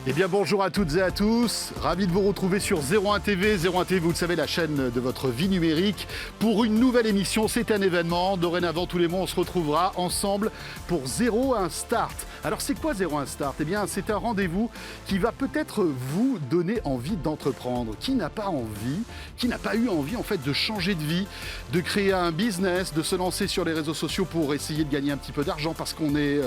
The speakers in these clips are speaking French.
Eh bien bonjour à toutes et à tous, ravi de vous retrouver sur 01 TV. 01 TV, vous le savez, la chaîne de votre vie numérique. Pour une nouvelle émission, c'est un événement. Dorénavant, tous les mois, on se retrouvera ensemble pour 01 Start. Alors c'est quoi 01 Start ? Eh bien c'est un rendez-vous qui va peut-être vous donner envie d'entreprendre. Qui n'a pas envie, qui n'a pas eu envie en fait de changer de vie, de créer un business, de se lancer sur les réseaux sociaux pour essayer de gagner un petit peu d'argent parce qu'on est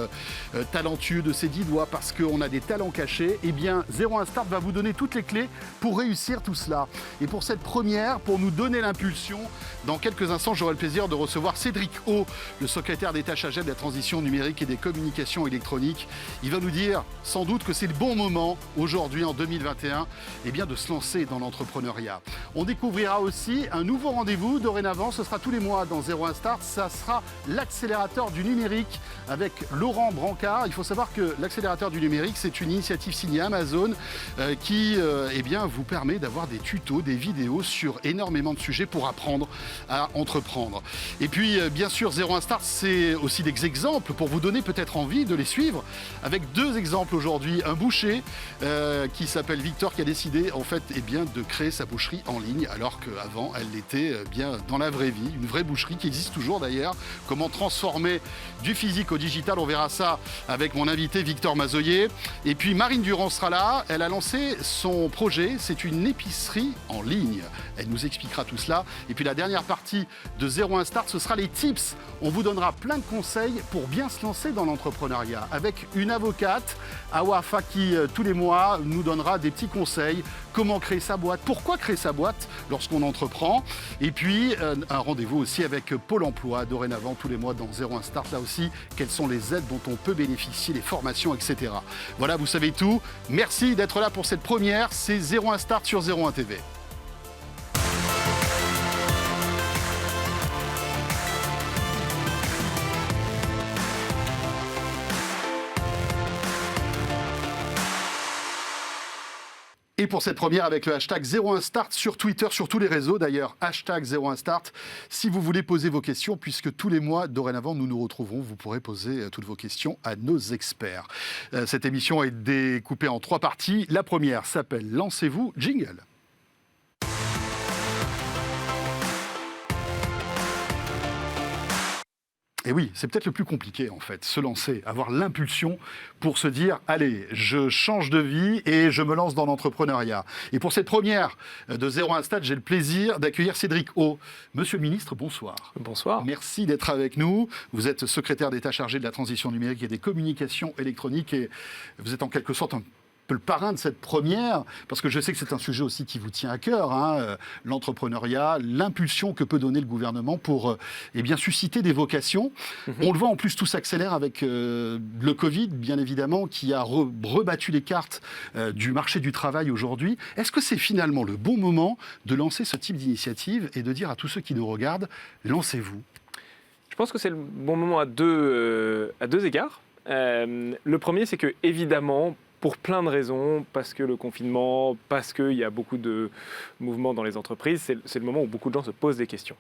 talentueux de ses 10 doigts, parce qu'on a des talents cachés. Eh bien 01 Start va vous donner toutes les clés pour réussir tout cela. Et pour cette première, pour nous donner l'impulsion, dans quelques instants, j'aurai le plaisir de recevoir Cédric O, le secrétaire d'État chargé de la transition numérique et des communications électroniques. Il va nous dire sans doute que c'est le bon moment aujourd'hui en 2021 eh bien, de se lancer dans l'entrepreneuriat. On découvrira aussi un nouveau rendez-vous dorénavant, ce sera tous les mois dans 01 Start, ça sera l'accélérateur du numérique avec Laurent Brancard. Il faut savoir que l'accélérateur du numérique, c'est une initiative signée Amazon qui eh bien, vous permet d'avoir des tutos, des vidéos sur énormément de sujets pour apprendre à entreprendre. Et puis bien sûr 01 Start, c'est aussi des exemples pour vous donner peut-être envie de les suivre, avec deux exemples aujourd'hui. Un boucher qui s'appelle Victor, qui a décidé en fait eh bien, de créer sa boucherie en ligne alors qu'avant elle l'était bien dans la vraie vie, une vraie boucherie qui existe toujours d'ailleurs. Comment transformer du physique au digital, on verra ça avec mon invité Victor Mazoyer. Et puis Marine Durand sera là, elle a lancé son projet, c'est une épicerie en ligne. Elle nous expliquera tout cela. Et puis la dernière partie de 01 Start, ce sera les tips. On vous donnera plein de conseils pour bien se lancer dans l'entrepreneuriat avec une avocate, Awa Faki, tous les mois nous donnera des petits conseils. Comment créer sa boîte, pourquoi créer sa boîte lorsqu'on entreprend. Et puis un rendez-vous aussi avec Pôle emploi dorénavant tous les mois dans 01 Start. Là aussi, quelles sont les aides dont on peut bénéficier, les formations, etc. Voilà, vous savez tout. Merci d'être là pour cette première. C'est 01 Start sur 01 TV. Et pour cette première, avec le hashtag 01 Start sur Twitter, sur tous les réseaux d'ailleurs, hashtag 01 Start, si vous voulez poser vos questions, puisque tous les mois, dorénavant, nous nous retrouvons, vous pourrez poser toutes vos questions à nos experts. Cette émission est découpée en 3 parties. La première s'appelle Lancez-vous, jingle. Et oui, c'est peut-être le plus compliqué en fait, se lancer, avoir l'impulsion pour se dire « Allez, je change de vie et je me lance dans l'entrepreneuriat ». Et pour cette première de 01 Start, j'ai le plaisir d'accueillir Cédric O. Monsieur le ministre, bonsoir. Bonsoir. Merci d'être avec nous. Vous êtes secrétaire d'État chargé de la transition numérique et des communications électroniques et vous êtes en quelque sorte un peu le parrain de cette première, parce que je sais que c'est un sujet aussi qui vous tient à cœur, l'entrepreneuriat, l'impulsion que peut donner le gouvernement pour eh bien, susciter des vocations. On le voit en plus, tout s'accélère avec le Covid, bien évidemment, qui a rebattu les cartes du marché du travail aujourd'hui. Est-ce que c'est finalement le bon moment de lancer ce type d'initiative et de dire à tous ceux qui nous regardent, lancez-vous ? Je pense que c'est le bon moment à deux égards. Le premier, c'est que, évidemment, pour plein de raisons, parce que le confinement, parce qu'il y a beaucoup de mouvements dans les entreprises, c'est le moment où beaucoup de gens se posent des questions.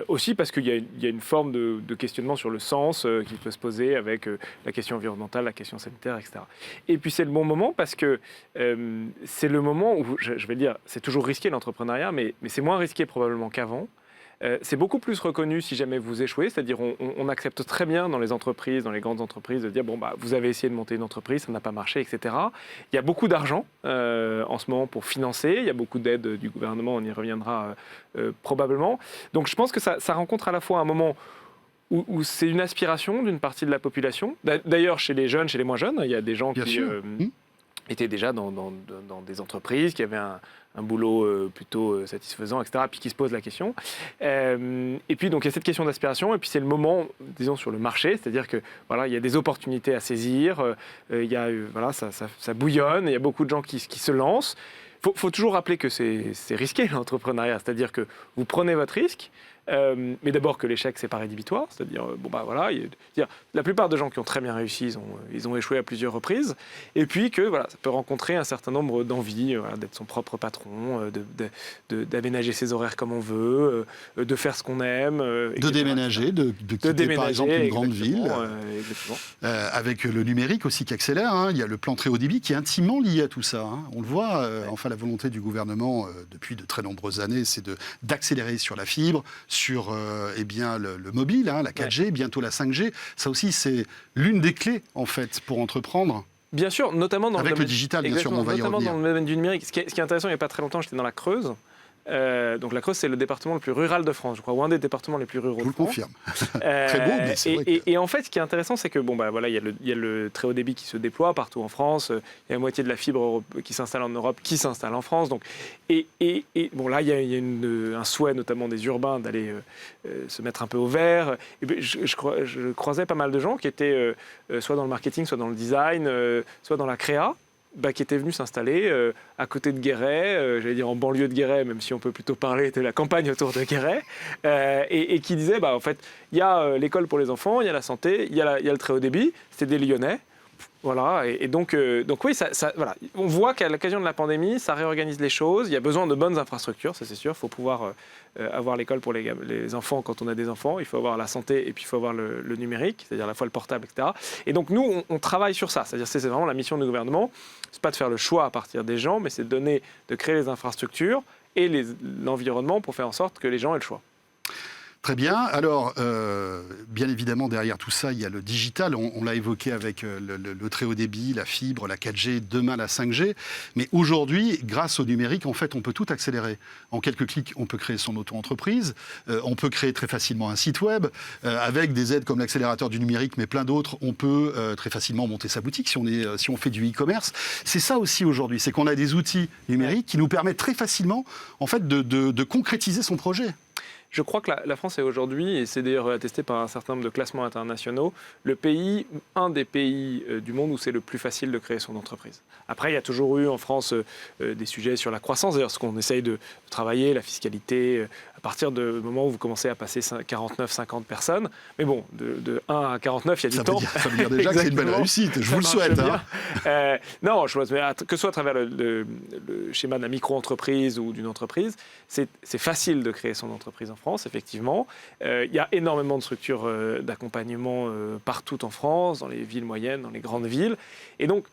Aussi parce qu'il y a une forme de questionnement sur le sens qui peut se poser avec la question environnementale, la question sanitaire, etc. Et puis c'est le bon moment parce que c'est le moment où, je vais dire, c'est toujours risqué l'entrepreneuriat, mais c'est moins risqué probablement qu'avant. C'est beaucoup plus reconnu si jamais vous échouez, c'est-à-dire on accepte très bien dans les entreprises, dans les grandes entreprises, de dire bon bah vous avez essayé de monter une entreprise, ça n'a pas marché, etc. Il y a beaucoup d'argent en ce moment pour financer, il y a beaucoup d'aides du gouvernement, on y reviendra probablement. Donc je pense que ça rencontre à la fois un moment où c'est une aspiration d'une partie de la population. D'ailleurs chez les jeunes, chez les moins jeunes, il y a des gens qui étaient déjà dans des entreprises, qui avaient un boulot plutôt satisfaisant, etc., puis qui se posent la question. Et puis, donc, il y a cette question d'aspiration, et puis c'est le moment, disons, sur le marché, c'est-à-dire que voilà, il y a des opportunités à saisir, il y a, voilà, ça bouillonne, il y a beaucoup de gens qui se lancent. Faut toujours rappeler que c'est risqué l'entrepreneuriat, c'est-à-dire que vous prenez votre risque, Mais d'abord que l'échec, c'est pas rédhibitoire, c'est-à-dire, la plupart des gens qui ont très bien réussi, ils ont échoué à plusieurs reprises, et puis que ça peut rencontrer un certain nombre d'envies, d'être son propre patron, d'aménager ses horaires comme on veut, de faire ce qu'on aime. De déménager, de quitter par exemple une grande ville. Avec le numérique aussi qui accélère, il y a le plan très haut débit qui est intimement lié à tout ça. On le voit, la volonté du gouvernement depuis de très nombreuses années, c'est d'accélérer sur la fibre, sur le mobile, la 4G, bientôt la 5G. Ça aussi, c'est l'une des clés, en fait, pour entreprendre. Bien sûr, notamment dans le digital, bien sûr, on va y revenir. Notamment dans le domaine du numérique. Ce qui est intéressant, il n'y a pas très longtemps, j'étais dans la Creuse. Donc la Creuse, c'est le département le plus rural de France, je crois, ou un des départements les plus ruraux de France. Je vous le confirme. Très beau, mais c'est vrai que... et en fait, ce qui est intéressant, c'est que il y a le très haut débit qui se déploie partout en France. Il y a la moitié de la fibre qui s'installe en Europe, qui s'installe en France. Donc, là, il y a un souhait, notamment des urbains, d'aller se mettre un peu au vert. Et je croisais pas mal de gens qui étaient soit dans le marketing, soit dans le design, soit dans la créa. Qui était venu s'installer à côté de Guéret, j'allais dire en banlieue de Guéret, même si on peut plutôt parler de la campagne autour de Guéret, et qui disait, en fait, il y a l'école pour les enfants, il y a la santé, il y a le très haut débit, c'était des Lyonnais. Voilà, et donc oui, on voit qu'à l'occasion de la pandémie, ça réorganise les choses. Il y a besoin de bonnes infrastructures, ça c'est sûr. Il faut pouvoir avoir l'école pour les enfants quand on a des enfants. Il faut avoir la santé et puis il faut avoir le numérique, c'est-à-dire à la fois le portable, etc. Et donc nous, on travaille sur ça. C'est-à-dire c'est vraiment la mission du gouvernement. C'est pas de faire le choix à partir des gens, mais c'est de créer les infrastructures et l'environnement pour faire en sorte que les gens aient le choix. Très bien. Alors, bien évidemment, derrière tout ça, il y a le digital. On l'a évoqué avec le très haut débit, la fibre, la 4G, demain la 5G. Mais aujourd'hui, grâce au numérique, en fait, on peut tout accélérer. En quelques clics, on peut créer son auto-entreprise. On peut créer très facilement un site web. Avec des aides comme l'accélérateur du numérique, mais plein d'autres, on peut très facilement monter sa boutique si on fait du e-commerce. C'est ça aussi aujourd'hui, c'est qu'on a des outils numériques qui nous permettent très facilement, en fait, de concrétiser son projet. Je crois que la France est aujourd'hui, et c'est d'ailleurs attesté par un certain nombre de classements internationaux, un des pays du monde où c'est le plus facile de créer son entreprise. Après, il y a toujours eu en France des sujets sur la croissance, d'ailleurs ce qu'on essaye de travailler, la fiscalité, à partir du moment où vous commencez à passer 49-50 personnes. Mais bon, de 1 à 49, il y a du temps. Ça veut dire déjà que c'est une belle réussite, je vous le souhaite. Non, que ce soit à travers le schéma de la micro-entreprise ou d'une entreprise, c'est facile de créer son entreprise en France, effectivement. Il y a énormément de structures d'accompagnement partout en France, dans les villes moyennes, dans les grandes villes. Et donc,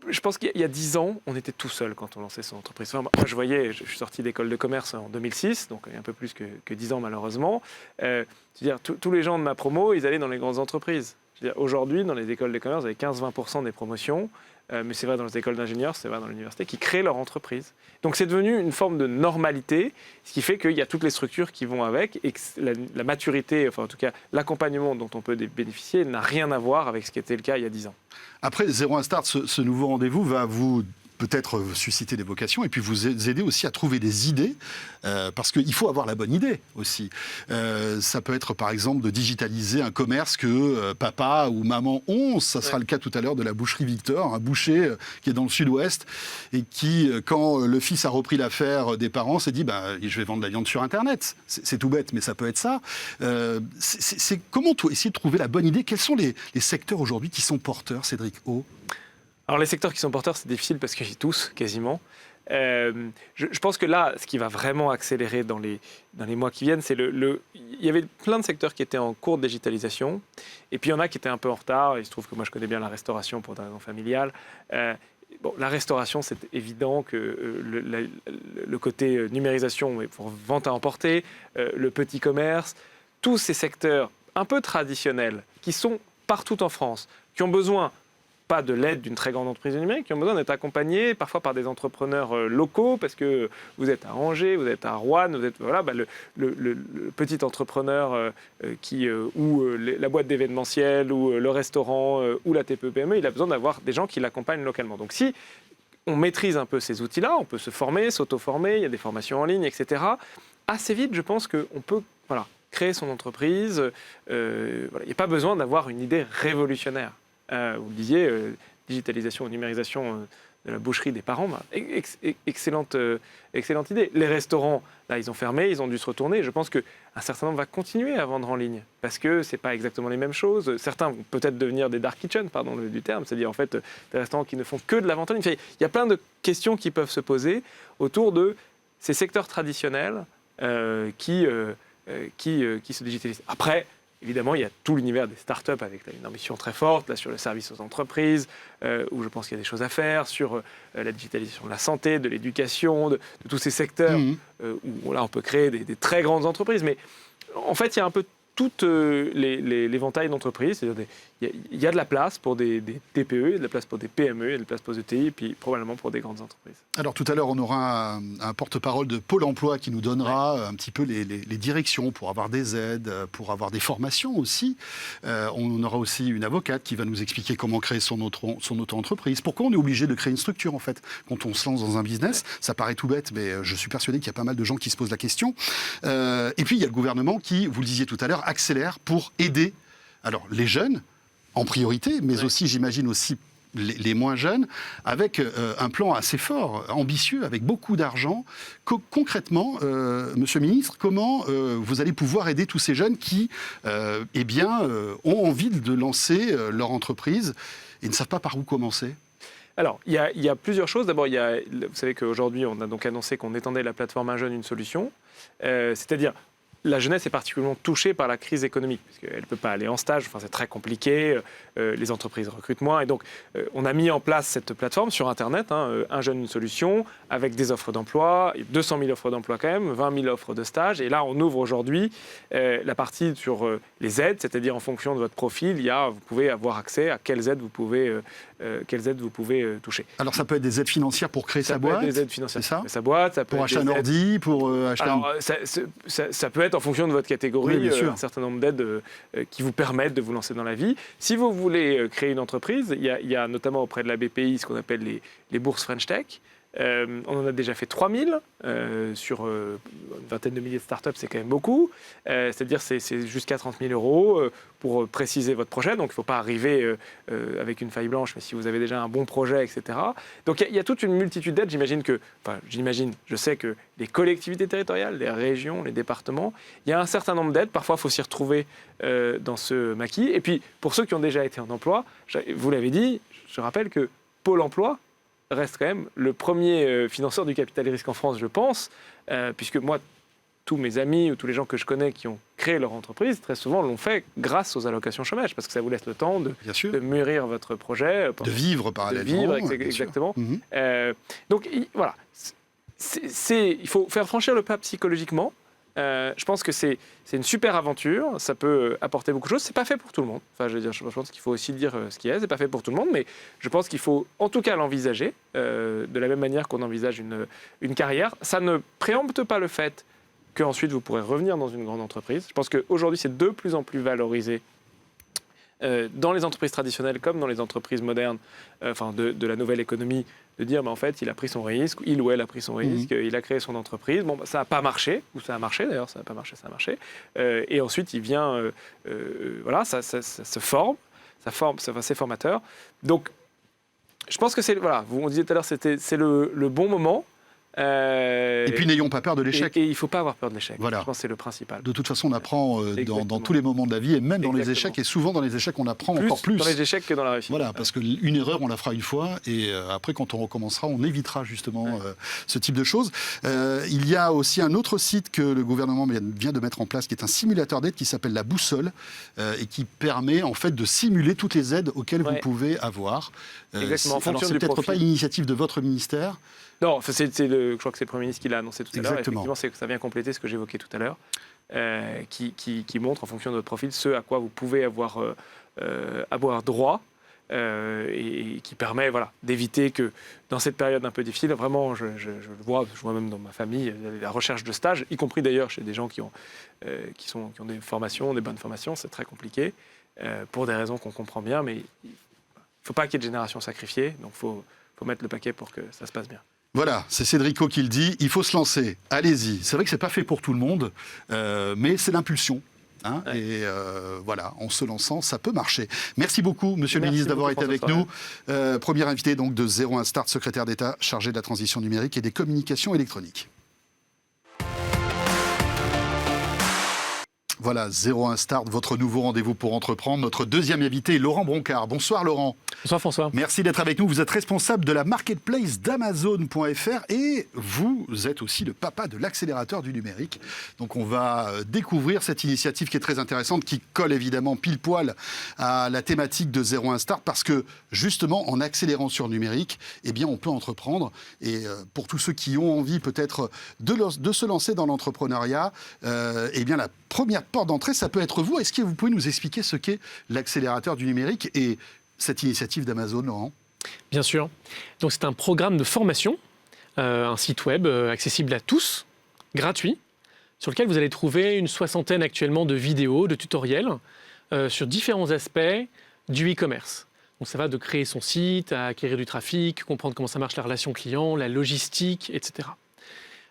je pense qu'il y a 10 ans, on était tout seul quand on lançait son entreprise. Enfin, moi, je suis sorti d'école de commerce en 2006, donc un peu plus que 10 ans malheureusement. Tous les gens de ma promo, ils allaient dans les grandes entreprises. Aujourd'hui, dans les écoles de commerce, vous avez 15-20% des promotions, mais c'est vrai dans les écoles d'ingénieurs, c'est vrai dans l'université, qui créent leur entreprise. Donc c'est devenu une forme de normalité, ce qui fait qu'il y a toutes les structures qui vont avec et que la maturité, enfin en tout cas l'accompagnement dont on peut bénéficier n'a rien à voir avec ce qui était le cas il y a 10 ans. Après, 01 Start, ce nouveau rendez-vous va vous peut-être susciter des vocations et puis vous aider aussi à trouver des idées, parce qu'il faut avoir la bonne idée aussi. Ça peut être par exemple de digitaliser un commerce que papa ou maman ont. Ça sera le cas tout à l'heure de la boucherie Victor, un boucher qui est dans le sud-ouest et qui, quand le fils a repris l'affaire des parents, s'est dit je vais vendre de la viande sur Internet. C'est tout bête, mais ça peut être ça. C'est comment essayer de trouver la bonne idée? Quels sont les secteurs aujourd'hui qui sont porteurs, Cédric O? Alors les secteurs qui sont porteurs, c'est difficile parce que j'ai tous, quasiment. Je pense que là, ce qui va vraiment accélérer dans les mois qui viennent, c'est il y avait plein de secteurs qui étaient en cours de digitalisation, et puis il y en a qui étaient un peu en retard. Il se trouve que moi, je connais bien la restauration pour des raisons familiales. La restauration, c'est évident que le côté numérisation pour vente à emporter, le petit commerce, tous ces secteurs un peu traditionnels qui sont partout en France, qui ont besoin pas de l'aide d'une très grande entreprise numérique, qui ont besoin d'être accompagnés parfois par des entrepreneurs locaux, parce que vous êtes à Angers, vous êtes à Roanne, vous êtes le petit entrepreneur ou la boîte d'événementiel, ou le restaurant, ou la TPE-PME, il a besoin d'avoir des gens qui l'accompagnent localement. Donc si on maîtrise un peu ces outils-là, on peut se former, s'auto-former, il y a des formations en ligne, etc. Assez vite, je pense qu'on peut créer son entreprise. Il n'y a pas besoin d'avoir une idée révolutionnaire. Vous le disiez, digitalisation ou numérisation de la boucherie des parents, excellente idée. Les restaurants, là, ils ont fermé, ils ont dû se retourner. Je pense qu'un certain nombre va continuer à vendre en ligne parce que ce n'est pas exactement les mêmes choses. Certains vont peut-être devenir des dark kitchens, pardon du terme, c'est-à-dire en fait des restaurants qui ne font que de la vente en ligne. Il y a plein de questions qui peuvent se poser autour de ces secteurs traditionnels qui se digitalisent. Après, évidemment, il y a tout l'univers des startups avec une ambition très forte là, sur le service aux entreprises, où je pense qu'il y a des choses à faire, sur la digitalisation de la santé, de l'éducation, de tous ces secteurs où là, on peut créer des très grandes entreprises. Mais en fait, il y a un peu tout l'éventail d'entreprises. Il y a de la place pour des TPE, il y a de la place pour des PME, il y a de la place pour des ETI, et puis probablement pour des grandes entreprises. Alors tout à l'heure, on aura un porte-parole de Pôle emploi qui nous donnera un petit peu les directions pour avoir des aides, pour avoir des formations aussi. On aura aussi une avocate qui va nous expliquer comment créer son auto-entreprise. Pourquoi on est obligé de créer une structure en fait quand on se lance dans un business? Ça paraît tout bête, mais je suis persuadé qu'il y a pas mal de gens qui se posent la question. Et puis il y a le gouvernement qui, vous le disiez tout à l'heure, accélère pour aider les jeunes en priorité, mais aussi, j'imagine aussi les moins jeunes, avec un plan assez fort, ambitieux, avec beaucoup d'argent. Concrètement, Monsieur le Ministre, comment vous allez pouvoir aider tous ces jeunes qui ont envie de lancer leur entreprise et ne savent pas par où commencer? Alors, il y a plusieurs choses. D'abord, vous savez qu'aujourd'hui, on a donc annoncé qu'on étendait la plateforme Un Jeune, une solution. C'est-à-dire, la jeunesse est particulièrement touchée par la crise économique, parce qu'elle ne peut pas aller en stage, c'est très compliqué, les entreprises recrutent moins. Et donc, on a mis en place cette plateforme sur Internet, Un Jeune, une solution, avec des offres d'emploi, 200 000 offres d'emploi quand même, 20 000 offres de stage. Et là, on ouvre aujourd'hui la partie sur les aides, c'est-à-dire en fonction de votre profil, vous pouvez avoir accès à quelles aides vous pouvez toucher. Alors, ça peut être des aides financières pour créer sa boîte? Ça peut être des aides financières pour créer sa boîte. Ça peut pour acheter un ordi, pour acheter ça peut être en fonction de votre catégorie, un certain nombre d'aides qui vous permettent de vous lancer dans la vie. Si vous voulez créer une entreprise, il y a notamment auprès de la BPI ce qu'on appelle les bourses French Tech. On en a déjà fait 3000 sur une vingtaine de milliers de startups, c'est quand même beaucoup. C'est-à-dire c'est jusqu'à 30 000 euros pour préciser votre projet. Donc il ne faut pas arriver avec une feuille blanche, mais si vous avez déjà un bon projet, etc. Donc il y a toute une multitude d'aides. Je sais que les collectivités territoriales, les régions, les départements, il y a un certain nombre d'aides. Parfois, il faut s'y retrouver dans ce maquis. Et puis, pour ceux qui ont déjà été en emploi, vous l'avez dit, je rappelle que Pôle emploi reste quand même le premier financeur du capital risque en France, je pense, puisque moi, tous mes amis ou tous les gens que je connais qui ont créé leur entreprise, très souvent l'ont fait grâce aux allocations chômage, parce que ça vous laisse le temps de mûrir votre projet. De vivre parallèlement. Exactement. Donc voilà, il faut faire franchir le pas psychologiquement. Je pense que c'est une super aventure, ça peut apporter beaucoup de choses. C'est pas fait pour tout le monde. Je pense qu'il faut aussi dire ce qui est. C'est pas fait pour tout le monde, mais je pense qu'il faut en tout cas l'envisager de la même manière qu'on envisage une carrière. Ça ne préempte pas le fait qu'ensuite vous pourrez revenir dans une grande entreprise. Je pense qu'aujourd'hui c'est de plus en plus valorisé dans les entreprises traditionnelles comme dans les entreprises modernes, de la nouvelle économie, de dire en fait il a pris son risque, il ou elle a pris son risque, il a créé son entreprise, ça n'a pas marché, ou ça a marché d'ailleurs, ça n'a pas marché, ça a marché, et ensuite il vient, ça se forme, c'est formateur. Donc je pense que on disait tout à l'heure, c'est le bon moment. Et puis n'ayons pas peur de l'échec. Et il ne faut pas avoir peur de l'échec. Voilà. Je pense que c'est le principal. De toute façon, on apprend dans tous les moments de la vie, et même dans les échecs. Et souvent, dans les échecs, on apprend encore plus. Dans les échecs que dans la réussite. Voilà, parce qu'une erreur, on la fera une fois. Et après, quand on recommencera, on évitera justement ce type de choses. Il y a aussi un autre site que le gouvernement vient de mettre en place, qui est un simulateur d'aide qui s'appelle La Boussole, et qui permet en fait de simuler toutes les aides auxquelles vous pouvez avoir. Exactement. Alors, c'est peut-être pas une initiative de votre ministère. Non, je crois que c'est le Premier ministre qui l'a annoncé tout à l'heure. Effectivement, ça vient compléter ce que j'évoquais tout à l'heure, qui montre en fonction de votre profil ce à quoi vous pouvez avoir droit, et qui permet d'éviter que dans cette période un peu difficile, vraiment, je le vois même dans ma famille, la recherche de stage, y compris d'ailleurs chez des gens qui ont des formations, des bonnes formations, c'est très compliqué, pour des raisons qu'on comprend bien, mais il ne faut pas qu'il y ait de génération sacrifiée, donc il faut mettre le paquet pour que ça se passe bien. Voilà, c'est Cédrico qui le dit, il faut se lancer, allez-y. C'est vrai que c'est pas fait pour tout le monde, mais c'est l'impulsion. Hein, Ouais. et voilà, en se lançant, ça peut marcher. Merci beaucoup, Monsieur le Merci ministre, d'avoir beaucoup, été avec François nous. Premier invité donc de 01 Start, secrétaire d'État chargé de la transition numérique et des communications électroniques. Voilà, 01 Start, votre nouveau rendez-vous pour entreprendre. Notre deuxième invité, Laurent Broncard. Bonsoir Laurent. Bonsoir François. Merci d'être avec nous. Vous êtes responsable de la marketplace d'Amazon.fr et vous êtes aussi le papa de l'accélérateur du numérique. Donc on va découvrir cette initiative qui est très intéressante, qui colle évidemment pile poil à la thématique de 01 Start parce que justement en accélérant sur le numérique, eh bien on peut entreprendre. Et pour tous ceux qui ont envie peut-être de se lancer dans l'entrepreneuriat, eh bien la première porte d'entrée, ça peut être vous. Est-ce que vous pouvez nous expliquer ce qu'est l'accélérateur du numérique et cette initiative d'Amazon, Laurent? Bien sûr. Donc c'est un programme de formation, un site web accessible à tous, gratuit, sur lequel vous allez trouver une soixantaine actuellement de vidéos, de tutoriels sur différents aspects du e-commerce. Donc ça va de créer son site, à acquérir du trafic, comprendre comment ça marche la relation client, la logistique, etc.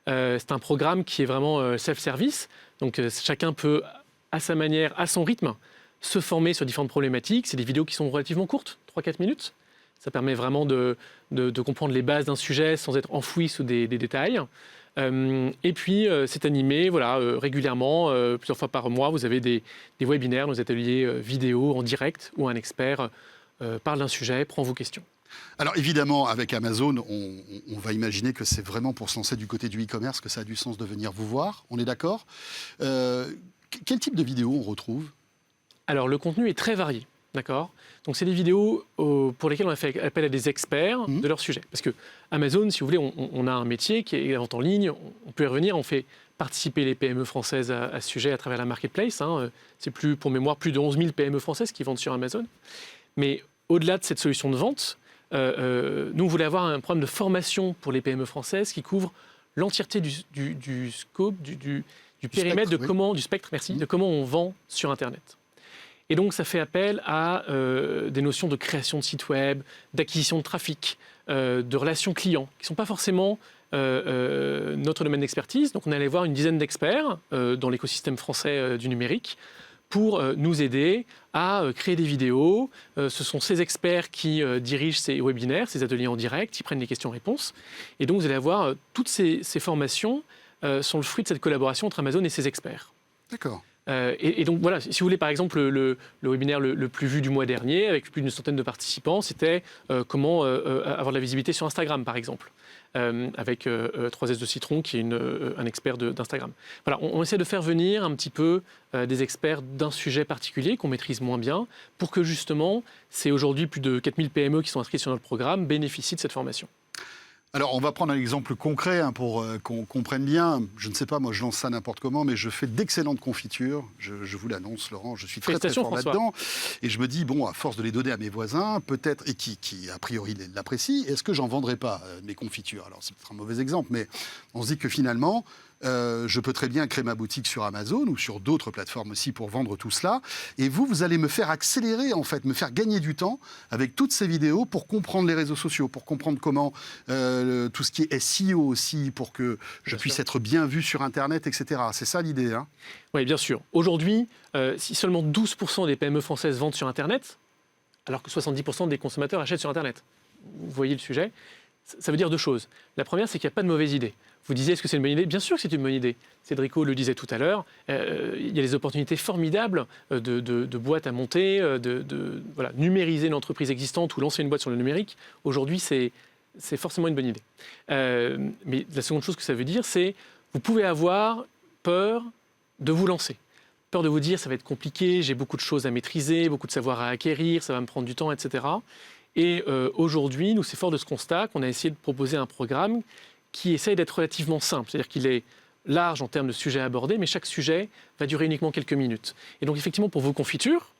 C'est un programme qui est vraiment self-service, donc chacun peut, à sa manière, à son rythme, se former sur différentes problématiques. C'est des vidéos qui sont relativement courtes, 3-4 minutes. Ça permet vraiment de comprendre les bases d'un sujet sans être enfoui sous des détails. Et puis, c'est animé régulièrement, plusieurs fois par mois. Vous avez des webinaires, nos ateliers vidéo en direct où un expert parle d'un sujet, prend vos questions. Alors évidemment, avec Amazon, on va imaginer que c'est vraiment pour se lancer du côté du e-commerce que ça a du sens de venir vous voir. On est d'accord? Quel type de vidéos on retrouve? Alors, le contenu est très varié, d'accord? Donc, c'est des vidéos pour lesquelles on a fait appel à des experts de leur sujet. Parce que Amazon, si vous voulez, on a un métier qui est la vente en ligne, on peut y revenir, on fait participer les PME françaises à ce sujet à travers la marketplace. C'est plus, pour mémoire, plus de 11 000 PME françaises qui vendent sur Amazon. Mais au-delà de cette solution de vente, nous, on voulait avoir un programme de formation pour les PME françaises qui couvre l'entièreté du scope, du périmètre spectre, du spectre, merci, de comment on vend sur Internet. Et donc, ça fait appel à des notions de création de site web, d'acquisition de trafic, de relations clients, qui ne sont pas forcément notre domaine d'expertise. Donc, on est allé voir une dizaine d'experts dans l'écosystème français du numérique pour nous aider à créer des vidéos. Ce sont ces experts qui dirigent ces webinaires, ces ateliers en direct, ils prennent les questions-réponses. Et donc, vous allez avoir toutes ces formations sont le fruit de cette collaboration entre Amazon et ses experts. D'accord. Et donc voilà, si vous voulez par exemple le webinaire le plus vu du mois dernier, avec plus d'une centaine de participants, c'était comment avoir de la visibilité sur Instagram par exemple, avec 3S de Citron qui est un expert d'Instagram. Voilà, on essaie de faire venir un petit peu des experts d'un sujet particulier qu'on maîtrise moins bien, pour que justement, c'est aujourd'hui plus de 4000 PME qui sont inscrits sur notre programme, bénéficient de cette formation. Alors, on va prendre un exemple concret pour qu'on comprenne bien. Je ne sais pas, moi, je lance ça n'importe comment, mais je fais d'excellentes confitures. Je vous l'annonce, Laurent, je suis très, très fort là-dedans. Et je me dis, bon, à force de les donner à mes voisins, peut-être, et qui a priori l'apprécient, est-ce que j'en vendrai pas mes confitures? Alors, c'est peut-être un mauvais exemple, mais on se dit que finalement, je peux très bien créer ma boutique sur Amazon ou sur d'autres plateformes aussi pour vendre tout cela. Et vous allez me faire accélérer, en fait, me faire gagner du temps avec toutes ces vidéos pour comprendre les réseaux sociaux, pour comprendre comment tout ce qui est SEO aussi, pour que je puisse être bien vu sur Internet, etc. C'est ça l'idée, hein? Oui, bien sûr. Aujourd'hui, si seulement 12% des PME françaises vendent sur Internet, alors que 70% des consommateurs achètent sur Internet, vous voyez le sujet, ça veut dire deux choses. La première, c'est qu'il n'y a pas de mauvaise idée. Vous disiez, est-ce que c'est une bonne idée? Bien sûr que c'est une bonne idée. Cédrico le disait tout à l'heure, il y a des opportunités formidables de boîtes à monter, voilà, numériser l'entreprise existante ou lancer une boîte sur le numérique. Aujourd'hui, c'est forcément une bonne idée. Mais la seconde chose que ça veut dire, c'est vous pouvez avoir peur de vous lancer. Peur de vous dire, ça va être compliqué, j'ai beaucoup de choses à maîtriser, beaucoup de savoir à acquérir, ça va me prendre du temps, etc. Et aujourd'hui, nous, c'est fort de ce constat qu'on a essayé de proposer un programme qui essaye d'être relativement simple. C'est-à-dire qu'il est large en termes de sujets abordés, mais chaque sujet va durer uniquement quelques minutes. Et donc, effectivement, pour vos confitures,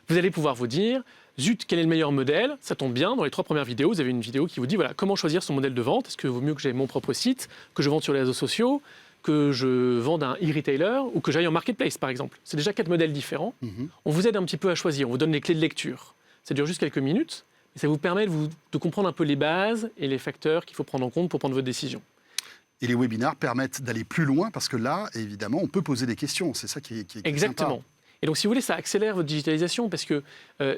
vous allez pouvoir vous dire, zut, quel est le meilleur modèle? Ça tombe bien, dans les 3 premières vidéos, vous avez une vidéo qui vous dit, voilà, comment choisir son modèle de vente? Est-ce qu'il vaut mieux que j'aie mon propre site, que je vende sur les réseaux sociaux, que je vende un e-retailer ou que j'aille en marketplace, par exemple? C'est déjà 4 modèles différents. On vous aide un petit peu à choisir, on vous donne les clés de lecture. Ça dure juste quelques minutes. Et ça vous permet de comprendre un peu les bases et les facteurs qu'il faut prendre en compte pour prendre votre décision. Et les webinaires permettent d'aller plus loin parce que là, évidemment, on peut poser des questions. C'est ça qui est Exactement. sympa. Et donc, si vous voulez, ça accélère votre digitalisation parce que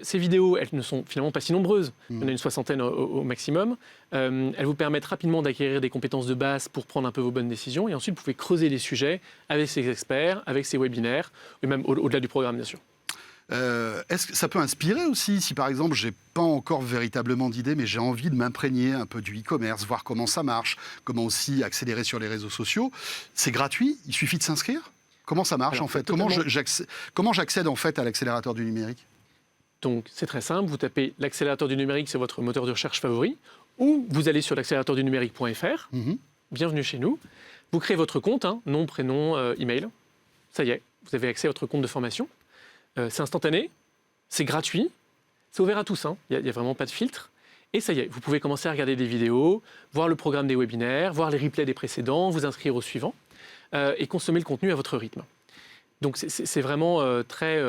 ces vidéos, elles ne sont finalement pas si nombreuses. Il y en a une 60aine au maximum. Elles vous permettent rapidement d'acquérir des compétences de base pour prendre un peu vos bonnes décisions. Et ensuite, vous pouvez creuser les sujets avec ces experts, avec ces webinaires, et même au-delà du programme, bien sûr. Est-ce que ça peut inspirer aussi si par exemple j'ai pas encore véritablement d'idée mais j'ai envie de m'imprégner un peu du e-commerce, voir comment ça marche, comment aussi accélérer sur les réseaux sociaux. C'est gratuit, il suffit de s'inscrire. Comment ça marche en fait? Comment j'accède en fait à l'accélérateur du numérique? Donc c'est très simple, vous tapez l'accélérateur du numérique sur votre moteur de recherche favori ou vous allez sur l'accélérateurdunumérique.fr. Bienvenue chez nous. Vous créez votre compte, nom, prénom, email. Ça y est, vous avez accès à votre compte de formation. C'est instantané, c'est gratuit, c'est ouvert à tous, il n'y a vraiment pas de filtre. Et ça y est, vous pouvez commencer à regarder des vidéos, voir le programme des webinaires, voir les replays des précédents, vous inscrire au suivant et consommer le contenu à votre rythme. Donc c'est vraiment très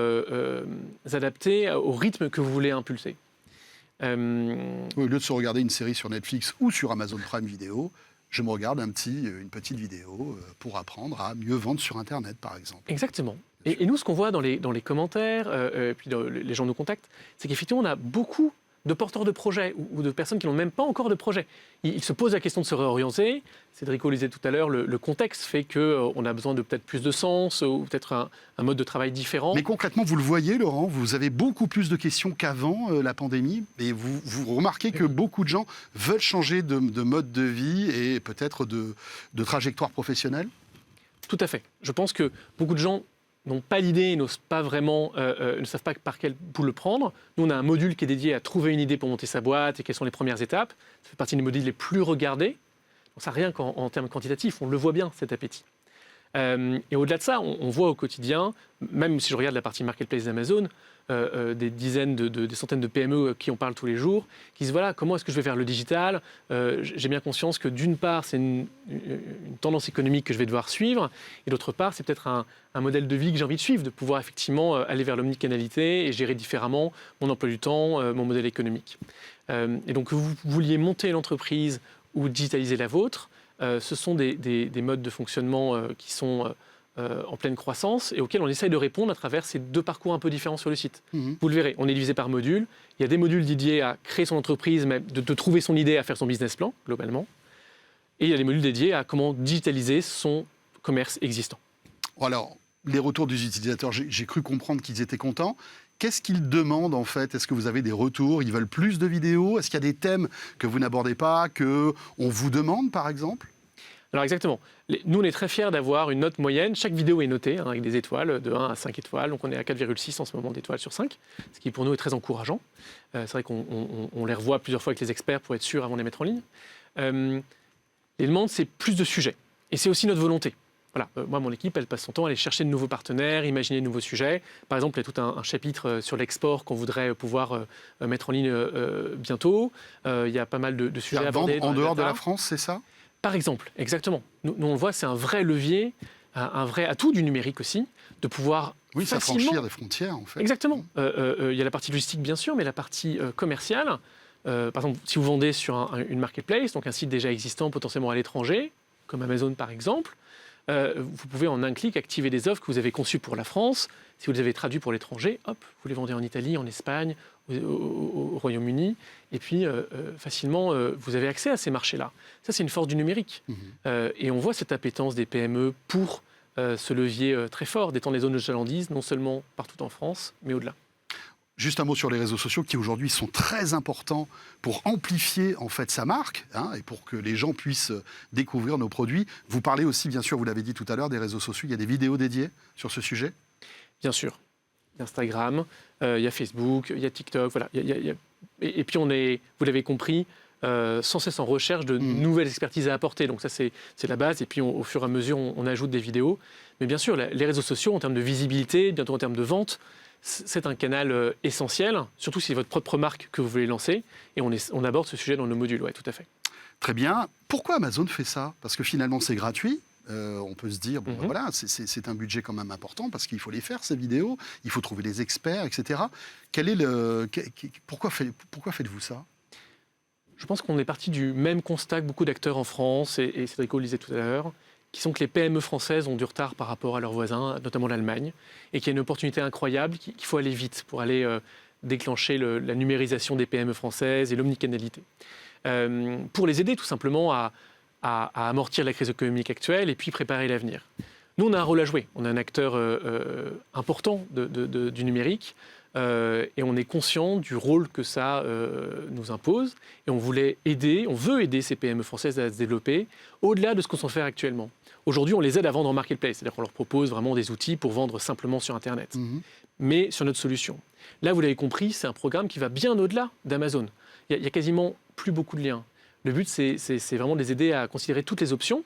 adapté au rythme que vous voulez impulser. Au lieu de se regarder une série sur Netflix ou sur Amazon Prime Video, je me regarde une petite vidéo pour apprendre à mieux vendre sur Internet, par exemple. Exactement. Et nous, ce qu'on voit dans les commentaires, puis les gens nous contactent, c'est qu'effectivement, on a beaucoup de porteurs de projets ou de personnes qui n'ont même pas encore de projet. Ils se posent la question de se réorienter. Cédric le disait tout à l'heure, le contexte fait qu'on a besoin de peut-être plus de sens ou peut-être un mode de travail différent. Mais concrètement, vous le voyez, Laurent, vous avez beaucoup plus de questions qu'avant la pandémie. Et vous remarquez que beaucoup de gens veulent changer de mode de vie et peut-être de trajectoire professionnelle? Tout à fait. Je pense que beaucoup de gens n'ont pas l'idée, n'osent pas vraiment, ne savent pas par quel bout le prendre. Nous, on a un module qui est dédié à trouver une idée pour monter sa boîte et quelles sont les premières étapes. Ça fait partie des modules les plus regardés. Donc ça, rien qu'en termes quantitatifs, on le voit bien, cet appétit. Et au-delà de ça, on voit au quotidien, même si je regarde la partie marketplace d'Amazon, des dizaines, des centaines de PME qui en parlent tous les jours, qui se disent voilà, comment est-ce que je vais faire le digital? J'ai bien conscience que d'une part, c'est une tendance économique que je vais devoir suivre, et d'autre part, c'est peut-être un modèle de vie que j'ai envie de suivre, de pouvoir effectivement aller vers l'omnicanalité et gérer différemment mon emploi du temps, mon modèle économique. Et donc, que vous vouliez monter l'entreprise ou digitaliser la vôtre, ce sont des modes de fonctionnement qui sont en pleine croissance et auxquels on essaye de répondre à travers ces deux parcours un peu différents sur le site. Vous le verrez, on est divisé par modules. Il y a des modules dédiés à créer son entreprise, mais de trouver son idée, à faire son business plan, globalement. Et il y a des modules dédiés à comment digitaliser son commerce existant. Alors, les retours des utilisateurs, j'ai cru comprendre qu'ils étaient contents. Qu'est-ce qu'ils demandent en fait? Est-ce que vous avez des retours? Ils veulent plus de vidéos? Est-ce qu'il y a des thèmes que vous n'abordez pas, qu'on vous demande par exemple? Alors exactement. Nous, on est très fiers d'avoir une note moyenne. Chaque vidéo est notée avec des étoiles, de 1 à 5 étoiles. Donc on est à 4,6 en ce moment d'étoiles sur 5, ce qui pour nous est très encourageant. C'est vrai qu'on les revoit plusieurs fois avec les experts pour être sûr avant de les mettre en ligne. Les demandes, c'est plus de sujets. Et c'est aussi notre volonté. Voilà. Moi, mon équipe, elle passe son temps à aller chercher de nouveaux partenaires, imaginer de nouveaux sujets. Par exemple, il y a tout un chapitre sur l'export qu'on voudrait pouvoir mettre en ligne bientôt. Il y a pas mal de sujets à aborder. En dehors de la France, c'est ça? Par exemple, exactement. Nous, on le voit, c'est un vrai levier, un vrai atout du numérique aussi, de pouvoir facilement... s'affranchir des frontières, en fait. Exactement. Il y a la partie logistique, bien sûr, mais la partie commerciale. Par exemple, si vous vendez sur une marketplace, donc un site déjà existant potentiellement à l'étranger, comme Amazon par exemple, vous pouvez en un clic activer des offres que vous avez conçues pour la France. Si vous les avez traduites pour l'étranger, hop, vous les vendez en Italie, en Espagne, au Royaume-Uni. Et puis, facilement, vous avez accès à ces marchés-là. Ça, c'est une force du numérique. Et on voit cette appétence des PME pour ce levier très fort d'étendre les zones de chalandise, non seulement partout en France, mais au-delà. Juste un mot sur les réseaux sociaux qui aujourd'hui sont très importants pour amplifier en fait sa marque et pour que les gens puissent découvrir nos produits. Vous parlez aussi, bien sûr, vous l'avez dit tout à l'heure, des réseaux sociaux. Il y a des vidéos dédiées sur ce sujet? Bien sûr. Il y a Instagram, il y a Facebook, il y a TikTok. Voilà. Et puis on est, vous l'avez compris, sans cesse en recherche de nouvelles expertises à apporter. Donc ça, c'est la base. Et puis au fur et à mesure, on ajoute des vidéos. Mais bien sûr, les réseaux sociaux, en termes de visibilité, bientôt en termes de vente, c'est un canal essentiel, surtout si c'est votre propre marque que vous voulez lancer. Et on aborde ce sujet dans nos modules, oui, tout à fait. Très bien. Pourquoi Amazon fait ça? Parce que finalement, c'est gratuit. On peut se dire, voilà, c'est un budget quand même important parce qu'il faut les faire, ces vidéos. Il faut trouver les experts, etc. Pourquoi faites-vous ça? Je pense qu'on est parti du même constat que beaucoup d'acteurs en France, et Cédrico le disait tout à l'heure, qui sont que les PME françaises ont du retard par rapport à leurs voisins, notamment l'Allemagne, et qu'il y a une opportunité incroyable, qu'il faut aller vite pour aller déclencher la numérisation des PME françaises et l'omnicanalité. Pour les aider tout simplement à amortir la crise économique actuelle et puis préparer l'avenir. Nous, on a un rôle à jouer. On est un acteur important du numérique et on est conscient du rôle que ça nous impose. Et on veut aider ces PME françaises à se développer au-delà de ce qu'on s'en fait actuellement. Aujourd'hui, on les aide à vendre en marketplace, c'est-à-dire qu'on leur propose vraiment des outils pour vendre simplement sur Internet, mais sur notre solution. Là, vous l'avez compris, c'est un programme qui va bien au-delà d'Amazon. Il y a quasiment plus beaucoup de liens. Le but, c'est vraiment de les aider à considérer toutes les options,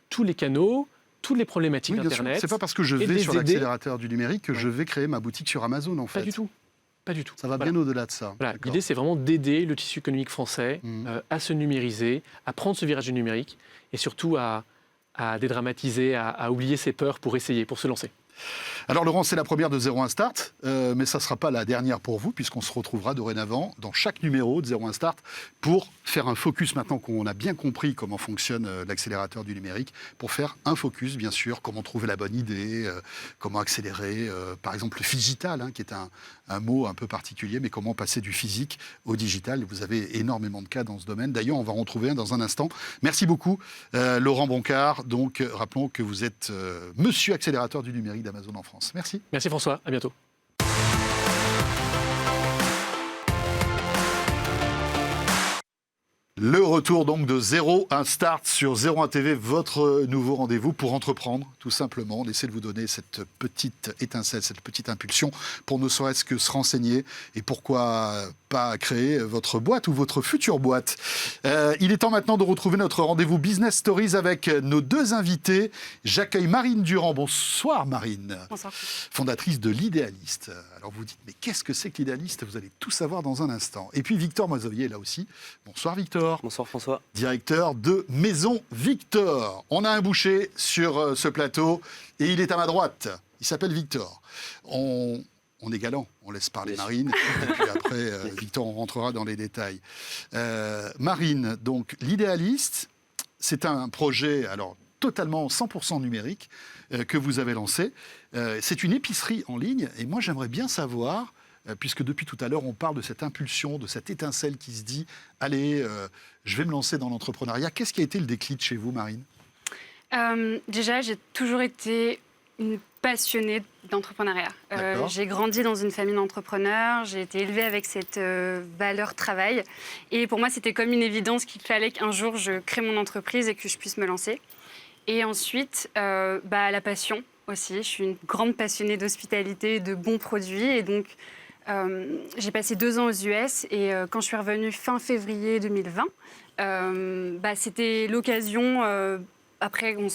tous les canaux, toutes les problématiques d'Internet. C'est pas parce que je vais sur l'accélérateur du numérique que je vais créer ma boutique sur Amazon, en fait. Pas du tout. Pas du tout. Ça va bien au-delà de ça. Voilà. L'idée, c'est vraiment d'aider le tissu économique français à se numériser, à prendre ce virage du numérique et surtout à dédramatiser, à oublier ses peurs pour essayer, pour se lancer. Alors Laurent, c'est la première de 01 Start, mais ça ne sera pas la dernière pour vous, puisqu'on se retrouvera dorénavant dans chaque numéro de 01 Start pour faire un focus, maintenant qu'on a bien compris comment fonctionne l'accélérateur du numérique, pour faire un focus, bien sûr, comment trouver la bonne idée, comment accélérer, par exemple le phygital, qui est un mot un peu particulier, mais comment passer du physique au digital. Vous avez énormément de cas dans ce domaine. D'ailleurs, on va en retrouver un dans un instant. Merci beaucoup, Laurent Boncard. Donc, rappelons que vous êtes monsieur accélérateur du numérique d'Amazon en France. Merci. Merci François, à bientôt. Le retour donc de 01 Start sur 01 TV, votre nouveau rendez-vous pour entreprendre, tout simplement. On essaie de vous donner cette petite étincelle, cette petite impulsion pour ne serait-ce que se renseigner et pourquoi pas créer votre boîte ou votre future boîte. Il est temps maintenant de retrouver notre rendez-vous Business Stories avec nos deux invités. J'accueille Marine Durand. Bonsoir Marine. Bonsoir. Fondatrice de l'Idéaliste. Alors vous dites, mais qu'est-ce que c'est que l'Idéaliste? Vous allez tout savoir dans un instant. Et puis Victor Moisovier est là aussi. Bonsoir Victor. Bonsoir François. Directeur de Maison Victor. On a un boucher sur ce plateau et il est à ma droite. Il s'appelle Victor. On est galant, on laisse parler Marine. Et puis après, Victor, on rentrera dans les détails. Marine, donc l'Idéaliste, c'est un projet alors totalement 100% numérique que vous avez lancé. C'est une épicerie en ligne et moi j'aimerais bien savoir, puisque depuis tout à l'heure, on parle de cette impulsion, de cette étincelle qui se dit « Allez, je vais me lancer dans l'entrepreneuriat ». Qu'est-ce qui a été le déclic chez vous, Marine ? Déjà, j'ai toujours été une passionnée d'entrepreneuriat. J'ai grandi dans une famille d'entrepreneurs, j'ai été élevée avec cette valeur travail. Et pour moi, c'était comme une évidence qu'il fallait qu'un jour, je crée mon entreprise et que je puisse me lancer. Et ensuite, la passion aussi. Je suis une grande passionnée d'hospitalité, de bons produits. Et donc, j'ai passé 2 ans aux US et quand je suis revenue fin février 2020, c'était l'occasion. Après, on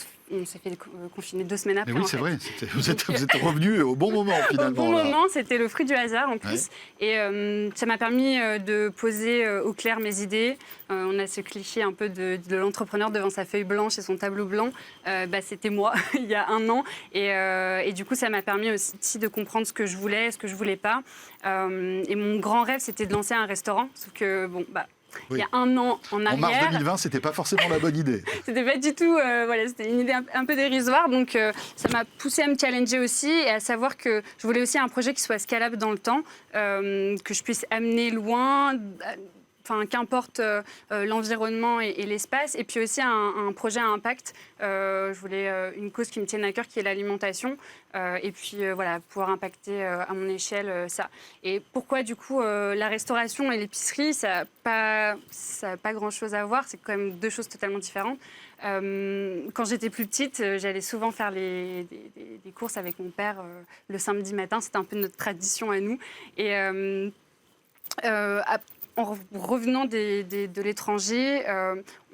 s'est fait confiner 2 semaines après. Mais oui, c'est vrai. Vous êtes revenu au bon moment, finalement. Au bon moment, c'était le fruit du hasard, en plus. Ouais. Et ça m'a permis de poser au clair mes idées. On a ce cliché un peu de l'entrepreneur devant sa feuille blanche et son tableau blanc. C'était moi, il y a 1 an. Et du coup, ça m'a permis aussi de comprendre ce que je voulais, ce que je ne voulais pas. Et mon grand rêve, c'était de lancer un restaurant. Sauf que, il y a 1 an en arrière. En mars 2020, c'était pas forcément la bonne idée. C'était pas du tout, c'était une idée un peu dérisoire. Donc, ça m'a poussée à me challenger aussi et à savoir que je voulais aussi un projet qui soit scalable dans le temps, que je puisse amener loin. Qu'importe l'environnement et l'espace, et puis aussi un projet à impact. Je voulais une cause qui me tienne à cœur, qui est l'alimentation, et puis pouvoir impacter à mon échelle ça. Et pourquoi du coup la restauration et l'épicerie, ça n'a pas grand-chose à voir, c'est quand même 2 choses totalement différentes. Quand j'étais plus petite, j'allais souvent faire des courses avec mon père le samedi matin, c'était un peu notre tradition à nous. Et en revenant de l'étranger,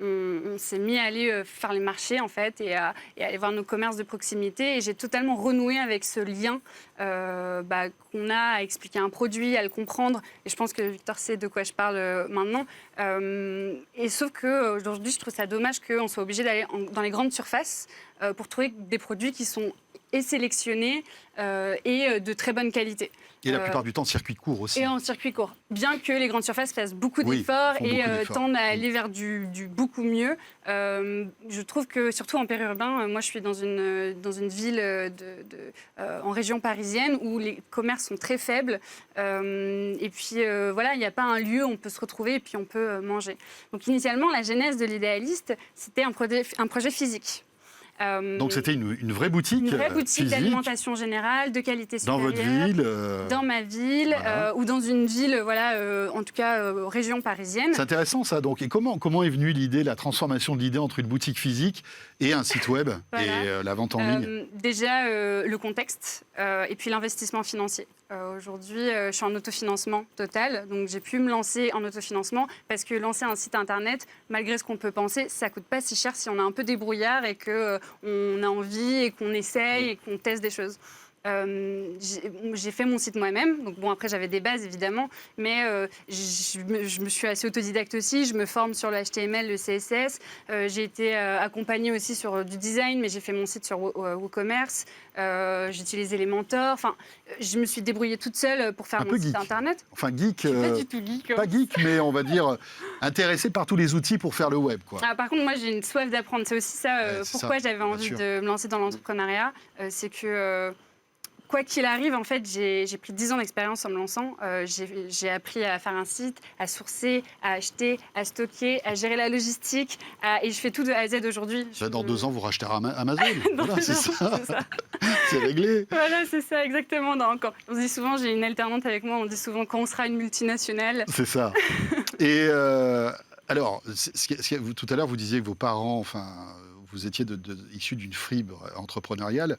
on s'est mis à aller faire les marchés en fait et à aller voir nos commerces de proximité. Et j'ai totalement renoué avec ce lien qu'on a à expliquer un produit, à le comprendre. Et je pense que Victor sait de quoi je parle maintenant. Et sauf qu'aujourd'hui, je trouve ça dommage qu'on soit obligé d'aller dans les grandes surfaces pour trouver des produits qui sont et sélectionnés et de très bonne qualité. Et la plupart du temps, circuit court aussi. Et en circuit court. Bien que les grandes surfaces fassent beaucoup Oui, d'efforts font et beaucoup d'efforts. tendent à aller vers du beaucoup mieux. Je trouve que, surtout en périurbain, moi je suis dans une ville en région parisienne où les commerces sont très faibles. Et puis voilà, il n'y a pas un lieu où on peut se retrouver et puis on peut manger. Donc initialement, la genèse de l'idéaliste, c'était un projet physique. Donc c'était une vraie boutique. Une vraie boutique physique, d'alimentation générale, de qualité dans supérieure. votre ville. Dans ma ville, voilà. ou dans une ville, en tout cas, région parisienne. C'est intéressant ça. Donc, et comment est venue l'idée, la transformation de l'idée entre une boutique physique et un site web Voilà. et la vente en ligne? Déjà, le contexte et puis l'investissement financier. Aujourd'hui, je suis en autofinancement total, donc j'ai pu me lancer en autofinancement parce que lancer un site internet, malgré ce qu'on peut penser, ça coûte pas si cher si on est un peu débrouillard et que on a envie et qu'on essaye et qu'on teste des choses. J'ai fait mon site moi-même, donc bon après j'avais des bases évidemment, mais je me suis assez autodidacte aussi, je me forme sur le HTML, le CSS, j'ai été accompagnée aussi sur du design, mais j'ai fait mon site sur WooCommerce, j'utilise Elementor, enfin je me suis débrouillée toute seule pour faire mon site internet. Enfin geek, Je suis pas du tout geek. pas geek, mais on va dire intéressé par tous les outils pour faire le web, quoi. Par contre, moi j'ai une soif d'apprendre, c'est aussi ça, pourquoi j'avais envie sûr. de me lancer dans l'entrepreneuriat, c'est que quoi qu'il arrive, en fait, j'ai pris 10 ans d'expérience en me lançant. J'ai appris à faire un site, à sourcer, à acheter, à stocker, à gérer la logistique. Et je fais tout de A à Z aujourd'hui. Dans 2 ans, vous racheterez Amazon. Voilà, c'est ça. C'est ça. C'est réglé. Voilà, c'est ça, exactement. On se dit souvent, j'ai une alternante avec moi, on dit souvent quand on sera une multinationale. C'est ça. Et alors, tout à l'heure, vous disiez que vos parents, vous étiez issus d'une fibre entrepreneuriale.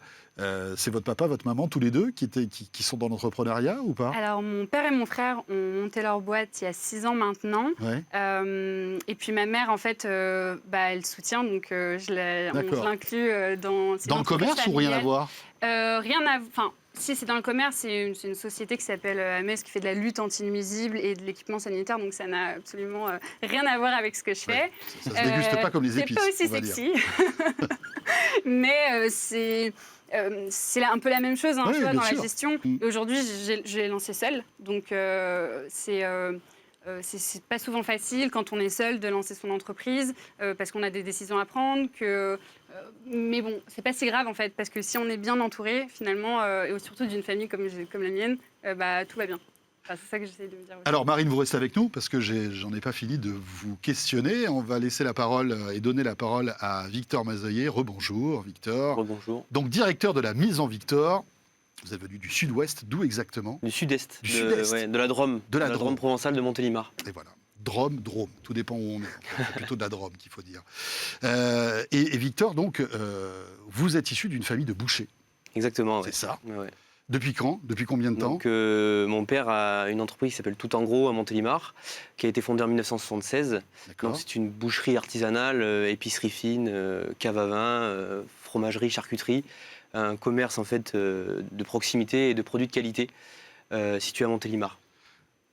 C'est votre papa, votre maman, tous les deux, qui sont dans l'entrepreneuriat ou pas? Alors, mon père et mon frère ont monté leur boîte il y a 6 ans maintenant. Ouais. Et puis ma mère, en fait, elle soutient, donc je l'inclus dans... Dans le commerce ou rien à voir? Rien à... Enfin, si, c'est dans le commerce, c'est une société qui s'appelle AMES, qui fait de la lutte anti-nuisible et de l'équipement sanitaire, donc ça n'a absolument rien à voir avec ce que je fais. Ouais, ça se déguste pas comme les épices. C'est pas aussi sexy. Mais c'est un peu la même chose Oui, tu vois, dans sûr. la gestion. Et aujourd'hui, je l'ai lancé seule, donc c'est pas souvent facile quand on est seul de lancer son entreprise parce qu'on a des décisions à prendre. Mais bon, c'est pas si grave en fait parce que si on est bien entouré finalement et surtout d'une famille comme la mienne, tout va bien. Enfin, c'est ça que j'essaie de me dire aussi. Alors Marine, vous restez avec nous parce que j'en ai pas fini de vous questionner. On va laisser la parole et donner la parole à Victor Mazoyer. Rebonjour Victor. Rebonjour. Donc directeur de la mise en Victor. Vous êtes venu du sud-ouest, d'où exactement? Du sud-est. Du sud-est. De la Drôme. De la Drôme provençale de Montélimar. Et voilà. Drôme, tout dépend où on est. C'est plutôt de la Drôme qu'il faut dire. Et Victor, donc, vous êtes issu d'une famille de bouchers. Exactement, C'est ouais. ça. Ouais. Depuis quand? Depuis combien de temps? Donc, mon père a une entreprise qui s'appelle Tout en Gros à Montélimar, qui a été fondée en 1976. D'accord. Donc, c'est une boucherie artisanale, épicerie fine, cave à vin, fromagerie, charcuterie. Un commerce en fait de proximité et de produits de qualité situé à Montélimar.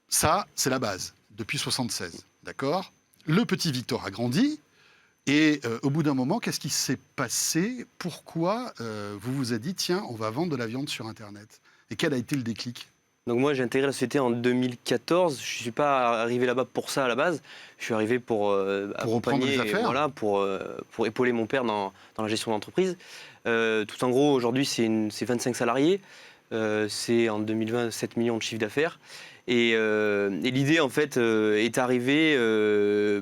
Ça, c'est la base, depuis 76. D'accord? Le petit Victor a grandi. Et au bout d'un moment, qu'est-ce qui s'est passé? Pourquoi vous vous êtes dit, tiens, on va vendre de la viande sur Internet? Et quel a été le déclic? Donc moi, j'ai intégré la société en 2014. Je ne suis pas arrivé là-bas pour ça à la base. Je suis arrivé pour reprendre les affaires. voilà, pour épauler mon père dans la gestion d'entreprise. Tout en gros, aujourd'hui, c'est 25 salariés. C'est en 2020 7 millions de chiffre d'affaires. Et l'idée, en fait, est arrivée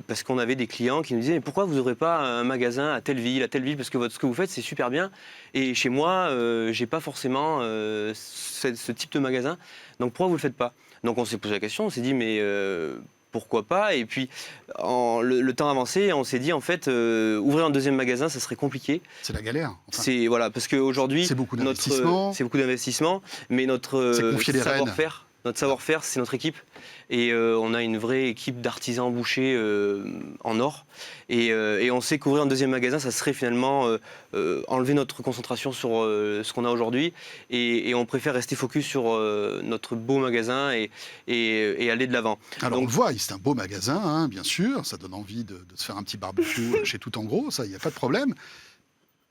parce qu'on avait des clients qui nous disaient « Mais pourquoi vous n'aurez pas un magasin à telle ville, parce que ce que vous faites, c'est super bien. Et chez moi, je n'ai pas forcément ce type de magasin. Donc pourquoi vous ne le faites pas ?» Donc on s'est posé la question, on s'est dit « Mais pourquoi pas ?» Et puis, le temps avançait, on s'est dit, en fait, ouvrir un deuxième magasin, ça serait compliqué. C'est la galère. Voilà, parce qu'aujourd'hui, c'est beaucoup d'investissement. C'est beaucoup d'investissement, mais notre savoir-faire... Notre savoir-faire, c'est notre équipe. Et on a une vraie équipe d'artisans bouchers en or. Et on sait qu'ouvrir un deuxième magasin, ça serait finalement enlever notre concentration sur ce qu'on a aujourd'hui. Et on préfère rester focus sur notre beau magasin et aller de l'avant. Alors on le voit, c'est un beau magasin, hein, bien sûr. Ça donne envie de se faire un petit barbecue chez Tout en Gros, ça, il n'y a pas de problème.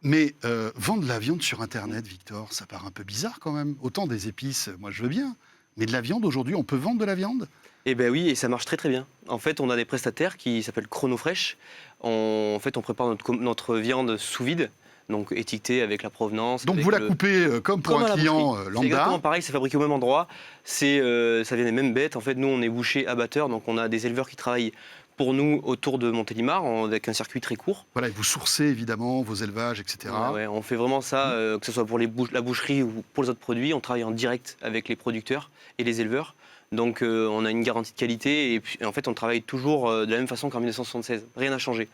Mais vendre de la viande sur Internet, Victor, ça paraît un peu bizarre quand même. Autant des épices, moi je veux bien. Mais de la viande, aujourd'hui, on peut vendre de la viande? Eh bien oui, et ça marche très très bien. En fait, on a des prestataires qui s'appellent Chronofresh. En fait, on prépare notre viande sous vide, donc étiquetée avec la provenance. Donc avec vous la coupez comme pour Comme à un la client boucherie. C'est lambda. exactement pareil, c'est fabriqué au même endroit. Ça vient des mêmes bêtes. En fait, nous, on est boucher abatteur, donc on a des éleveurs qui travaillent pour nous autour de Montélimar avec un circuit très court. Voilà, et vous sourcez évidemment vos élevages, etc. Ouais, on fait vraiment ça, que ce soit pour la boucherie ou pour les autres produits. On travaille en direct avec les producteurs et les éleveurs. Donc on a une garantie de qualité et puis en fait on travaille toujours de la même façon qu'en 1976, rien n'a changé.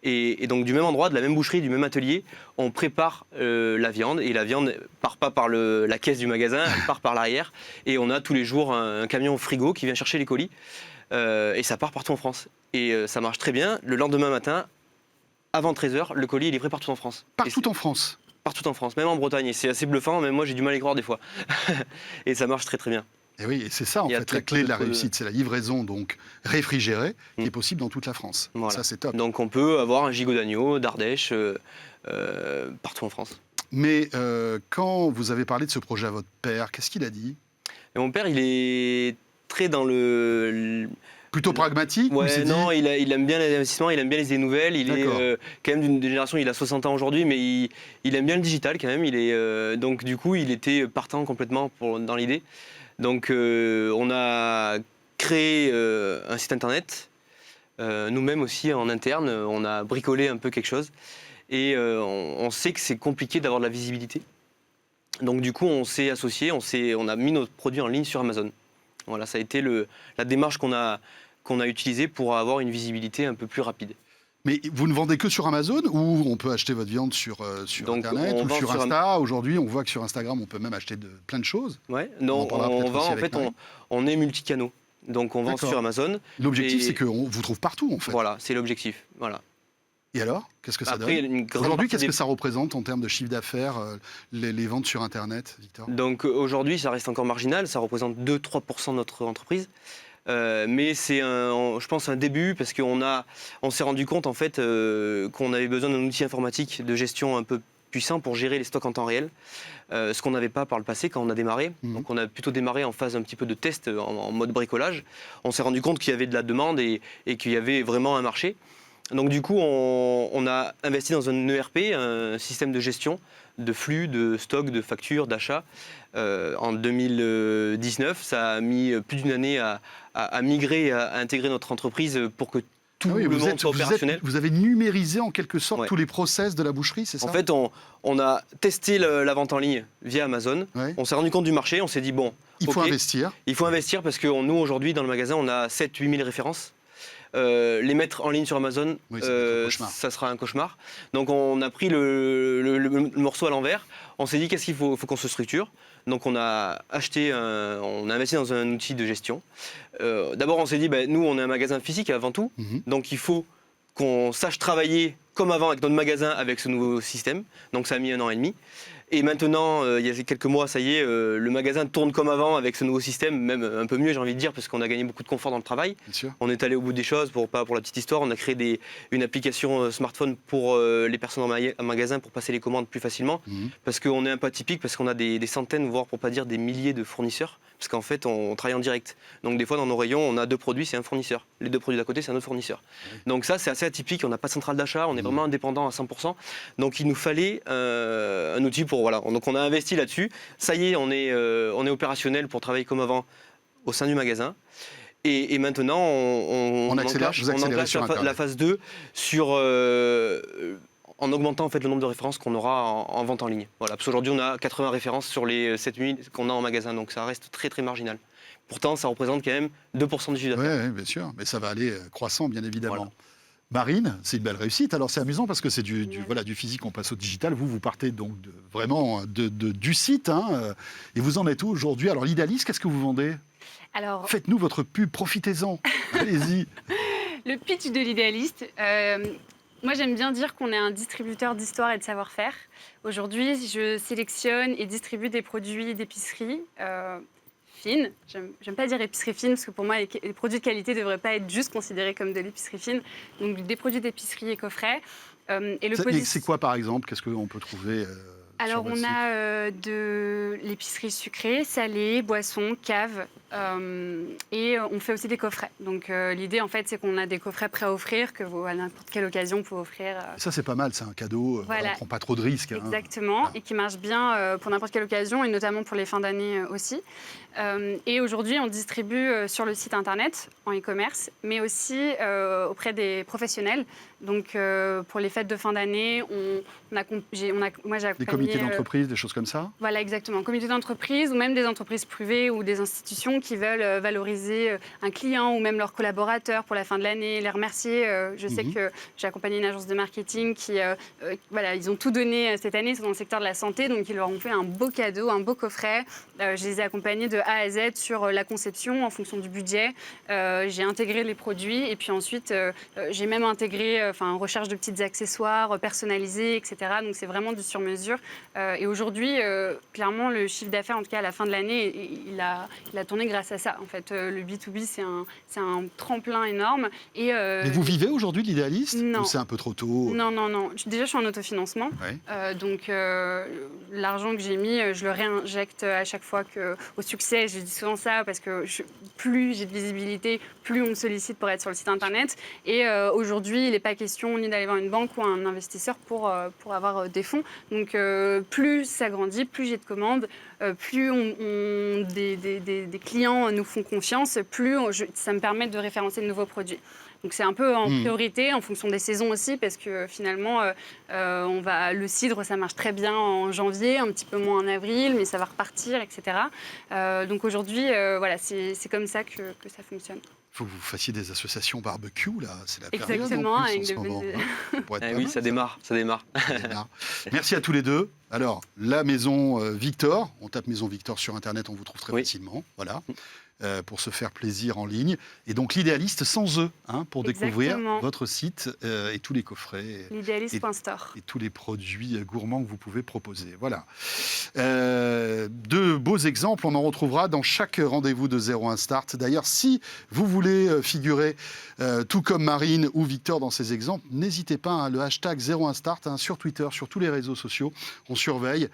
Et donc du même endroit, de la même boucherie, du même atelier, on prépare la viande et la viande part pas par la caisse du magasin, elle part par l'arrière et on a tous les jours un camion frigo qui vient chercher les colis et ça part partout en France. Et ça marche très bien, le lendemain matin, avant 13h, le colis est livré partout en France. Partout en France. Partout en France, même en Bretagne et c'est assez bluffant, même moi j'ai du mal à y croire des fois. Et ça marche très très bien. Et oui, et c'est ça en Il y a fait très la clé de la peu de- réussite, c'est la livraison donc réfrigérée qui est possible dans toute la France. Voilà. Ça c'est top. Donc on peut avoir un gigot d'agneau d'Ardèche partout en France. Mais quand vous avez parlé de ce projet à votre père, qu'est-ce qu'il a dit? Et mon père, il est très dans Plutôt pragmatique ou il s'est Ouais, dit- non, il aime bien les investissements, il aime bien les idées nouvelles. Il est D'accord. quand même d'une génération, il a 60 ans aujourd'hui, mais il aime bien le digital quand même. Donc du coup, il était partant complètement dans l'idée. Donc on a créé un site internet, nous-mêmes aussi en interne, on a bricolé un peu quelque chose. Et on sait que c'est compliqué d'avoir de la visibilité. Donc du coup, on s'est associé, on a mis notre produit en ligne sur Amazon. Voilà, ça a été la démarche qu'on a utilisée pour avoir une visibilité un peu plus rapide. Mais vous ne vendez que sur Amazon ou on peut acheter votre viande sur Donc, Internet on ou vend sur sur Insta? Aujourd'hui, on voit que sur Instagram, on peut même acheter plein de choses. Ouais, On non, en parlera peut-être aussi en avec fait, Marie. on est multicanaux. Donc on vend D'accord. sur Amazon. L'objectif, Et- c'est qu'on vous trouve partout en fait. Voilà, c'est l'objectif. Voilà. Et alors, qu'est-ce que ça Après, donne? une grande Aujourd'hui, partie qu'est-ce des- que ça représente en termes de chiffre d'affaires, les ventes sur Internet, Victor? Donc aujourd'hui, ça reste encore marginal, ça représente 2-3% de notre entreprise. Mais c'est, je pense, un début parce on s'est rendu compte en fait qu'on avait besoin d'un outil informatique de gestion un peu puissant pour gérer les stocks en temps réel, ce qu'on n'avait pas par le passé quand on a démarré. Donc on a plutôt démarré en phase un petit peu de test en mode bricolage. On s'est rendu compte qu'il y avait de la demande et qu'il y avait vraiment un marché. Donc du coup, on a investi dans un ERP, un système de gestion de flux, de stock, de factures, d'achats. En 2019, ça a mis plus d'une année à migrer, à intégrer notre entreprise pour que tout Ah oui, le monde soit opérationnel. vous avez numérisé en quelque sorte Ouais. tous les process de la boucherie, c'est ça? En fait, on a testé la vente en ligne via Amazon. Ouais. On s'est rendu compte du marché, on s'est dit, bon, Il faut ok, investir. il faut investir parce que nous, aujourd'hui, dans le magasin, on a 7-8 000 références. Les mettre en ligne sur Amazon, Oui, ça va être un cauchemar. ça sera un cauchemar. Donc on a pris le morceau à l'envers. On s'est dit qu'est-ce qu'il faut qu'on se structure. Donc on a investi dans un outil de gestion. D'abord on s'est dit, nous on est un magasin physique avant tout, Mhm. donc il faut qu'on sache travailler comme avant avec notre magasin avec ce nouveau système. Donc ça a mis 1 an et demi. Et maintenant, il y a quelques mois, ça y est, le magasin tourne comme avant avec ce nouveau système, même un peu mieux, j'ai envie de dire, parce qu'on a gagné beaucoup de confort dans le travail. Bien sûr. On est allé au bout des choses, pour la petite histoire. On a créé une application smartphone pour les personnes en magasin pour passer les commandes plus facilement. Mhm. Parce qu'on est un peu atypique, parce qu'on a des centaines, voire pour pas dire des milliers de fournisseurs. Parce qu'en fait, on travaille en direct. Donc des fois, dans nos rayons, on a 2 produits, c'est un fournisseur. Les 2 produits d'à côté, c'est un autre fournisseur. Donc ça, c'est assez atypique. On n'a pas de centrale d'achat, on est vraiment indépendant à 100%. Donc il nous fallait un outil pour... Voilà. Donc on a investi là-dessus. Ça y est, on est opérationnel pour travailler comme avant au sein du magasin. Et maintenant, On accélère, vous accélérez enclenche sur la Internet. phase 2 en augmentant en fait, le nombre de références qu'on aura en vente en ligne. Voilà, parce qu'aujourd'hui, on a 80 références sur les 7000 qu'on a en magasin, donc ça reste très très marginal. Pourtant, ça représente quand même 2% du chiffre d'affaires. Oui, bien sûr. Mais ça va aller croissant, bien évidemment. Voilà. Marine, c'est une belle réussite. Alors c'est amusant parce que c'est du physique, on passe au digital. Vous partez donc vraiment du site. Et vous en êtes où aujourd'hui? Alors l'Idalis, qu'est-ce que vous vendez? Alors, Faites-nous votre pub, profitez-en. Allez-y. le pitch de l'idéaliste, moi j'aime bien dire qu'on est un distributeur d'histoire et de savoir-faire. Aujourd'hui, je sélectionne et distribue des produits d'épicerie fine. J'aime pas dire épicerie fine parce que pour moi, les produits de qualité ne devraient pas être juste considérés comme de l'épicerie fine. Donc des produits d'épicerie et coffrets Et le Mais c'est quoi, par exemple? Qu'est-ce qu'on peut trouver Alors, sur votre on site a de l'épicerie sucrée, salée, boissons, cave, et on fait aussi des coffrets. Donc, l'idée, en fait, c'est qu'on a des coffrets prêts à offrir, que vous, à n'importe quelle occasion, vous pouvez offrir. Ça, c'est pas mal, c'est un cadeau. Voilà. On ne prend pas trop de risques. hein. Exactement, Voilà. et qui marche bien pour n'importe quelle occasion, et notamment pour les fins d'année aussi. Et aujourd'hui, on distribue sur le site internet, en e-commerce, mais aussi auprès des professionnels. Donc, pour les fêtes de fin d'année, moi, j'ai accompagné... Des comités d'entreprise, des choses comme ça? Voilà, exactement. Comité d'entreprise ou même des entreprises privées ou des institutions qui veulent valoriser un client ou même leurs collaborateurs pour la fin de l'année, les remercier. Je sais que j'ai accompagné une agence de marketing qui, voilà, ils ont tout donné cette année, c'est dans le secteur de la santé, donc ils leur ont fait un beau cadeau, un beau coffret. Je les ai accompagnés de A à Z sur la conception en fonction du budget. J'ai intégré les produits et puis ensuite, j'ai même intégré recherche de petits accessoires personnalisés, etc. Donc c'est vraiment du sur-mesure. Et aujourd'hui, clairement, le chiffre d'affaires, en tout cas à la fin de l'année, il a tourné grâce à ça. En fait, le B2B, c'est un tremplin énorme. Et, Mais vous vivez aujourd'hui de l'idéaliste? Non. Ou c'est un peu trop tôt? Non. Déjà, je suis en autofinancement. Ouais. Donc, l'argent que j'ai mis, je le réinjecte à chaque fois au succès. Je dis souvent ça parce que plus j'ai de visibilité, plus on me sollicite pour être sur le site internet. Et aujourd'hui, il n'est pas question ni d'aller voir une banque ou un investisseur pour avoir des fonds. Donc, plus ça grandit, plus j'ai de commandes, plus des clients nous font confiance, plus ça me permet de référencer de nouveaux produits. Donc c'est un peu en priorité, en fonction des saisons aussi, parce que finalement, le cidre, ça marche très bien en janvier, un petit peu moins en avril, mais ça va repartir, etc. Donc aujourd'hui, voilà, c'est comme ça que ça fonctionne. Il faut que vous fassiez des associations barbecue, là. C'est la période Exactement, en plus, avec en ce moment, hein. Ça pourrait être pas Oui, mal, ça démarre. Merci à tous les deux. Alors, la maison Victor, on tape maison Victor sur Internet, on vous trouve très facilement. Voilà. Pour se faire plaisir en ligne. Et donc l'idéaliste sans eux, pour découvrir Exactement. votre site et tous les coffrets. L'idéaliste.store. Et tous les produits gourmands que vous pouvez proposer. Voilà. Deux beaux exemples, on en retrouvera dans chaque rendez-vous de 01 Start. D'ailleurs, si vous voulez figurer tout comme Marine ou Victor dans ces exemples, n'hésitez pas, le hashtag 01 Start sur Twitter, sur tous les réseaux sociaux, on surveille.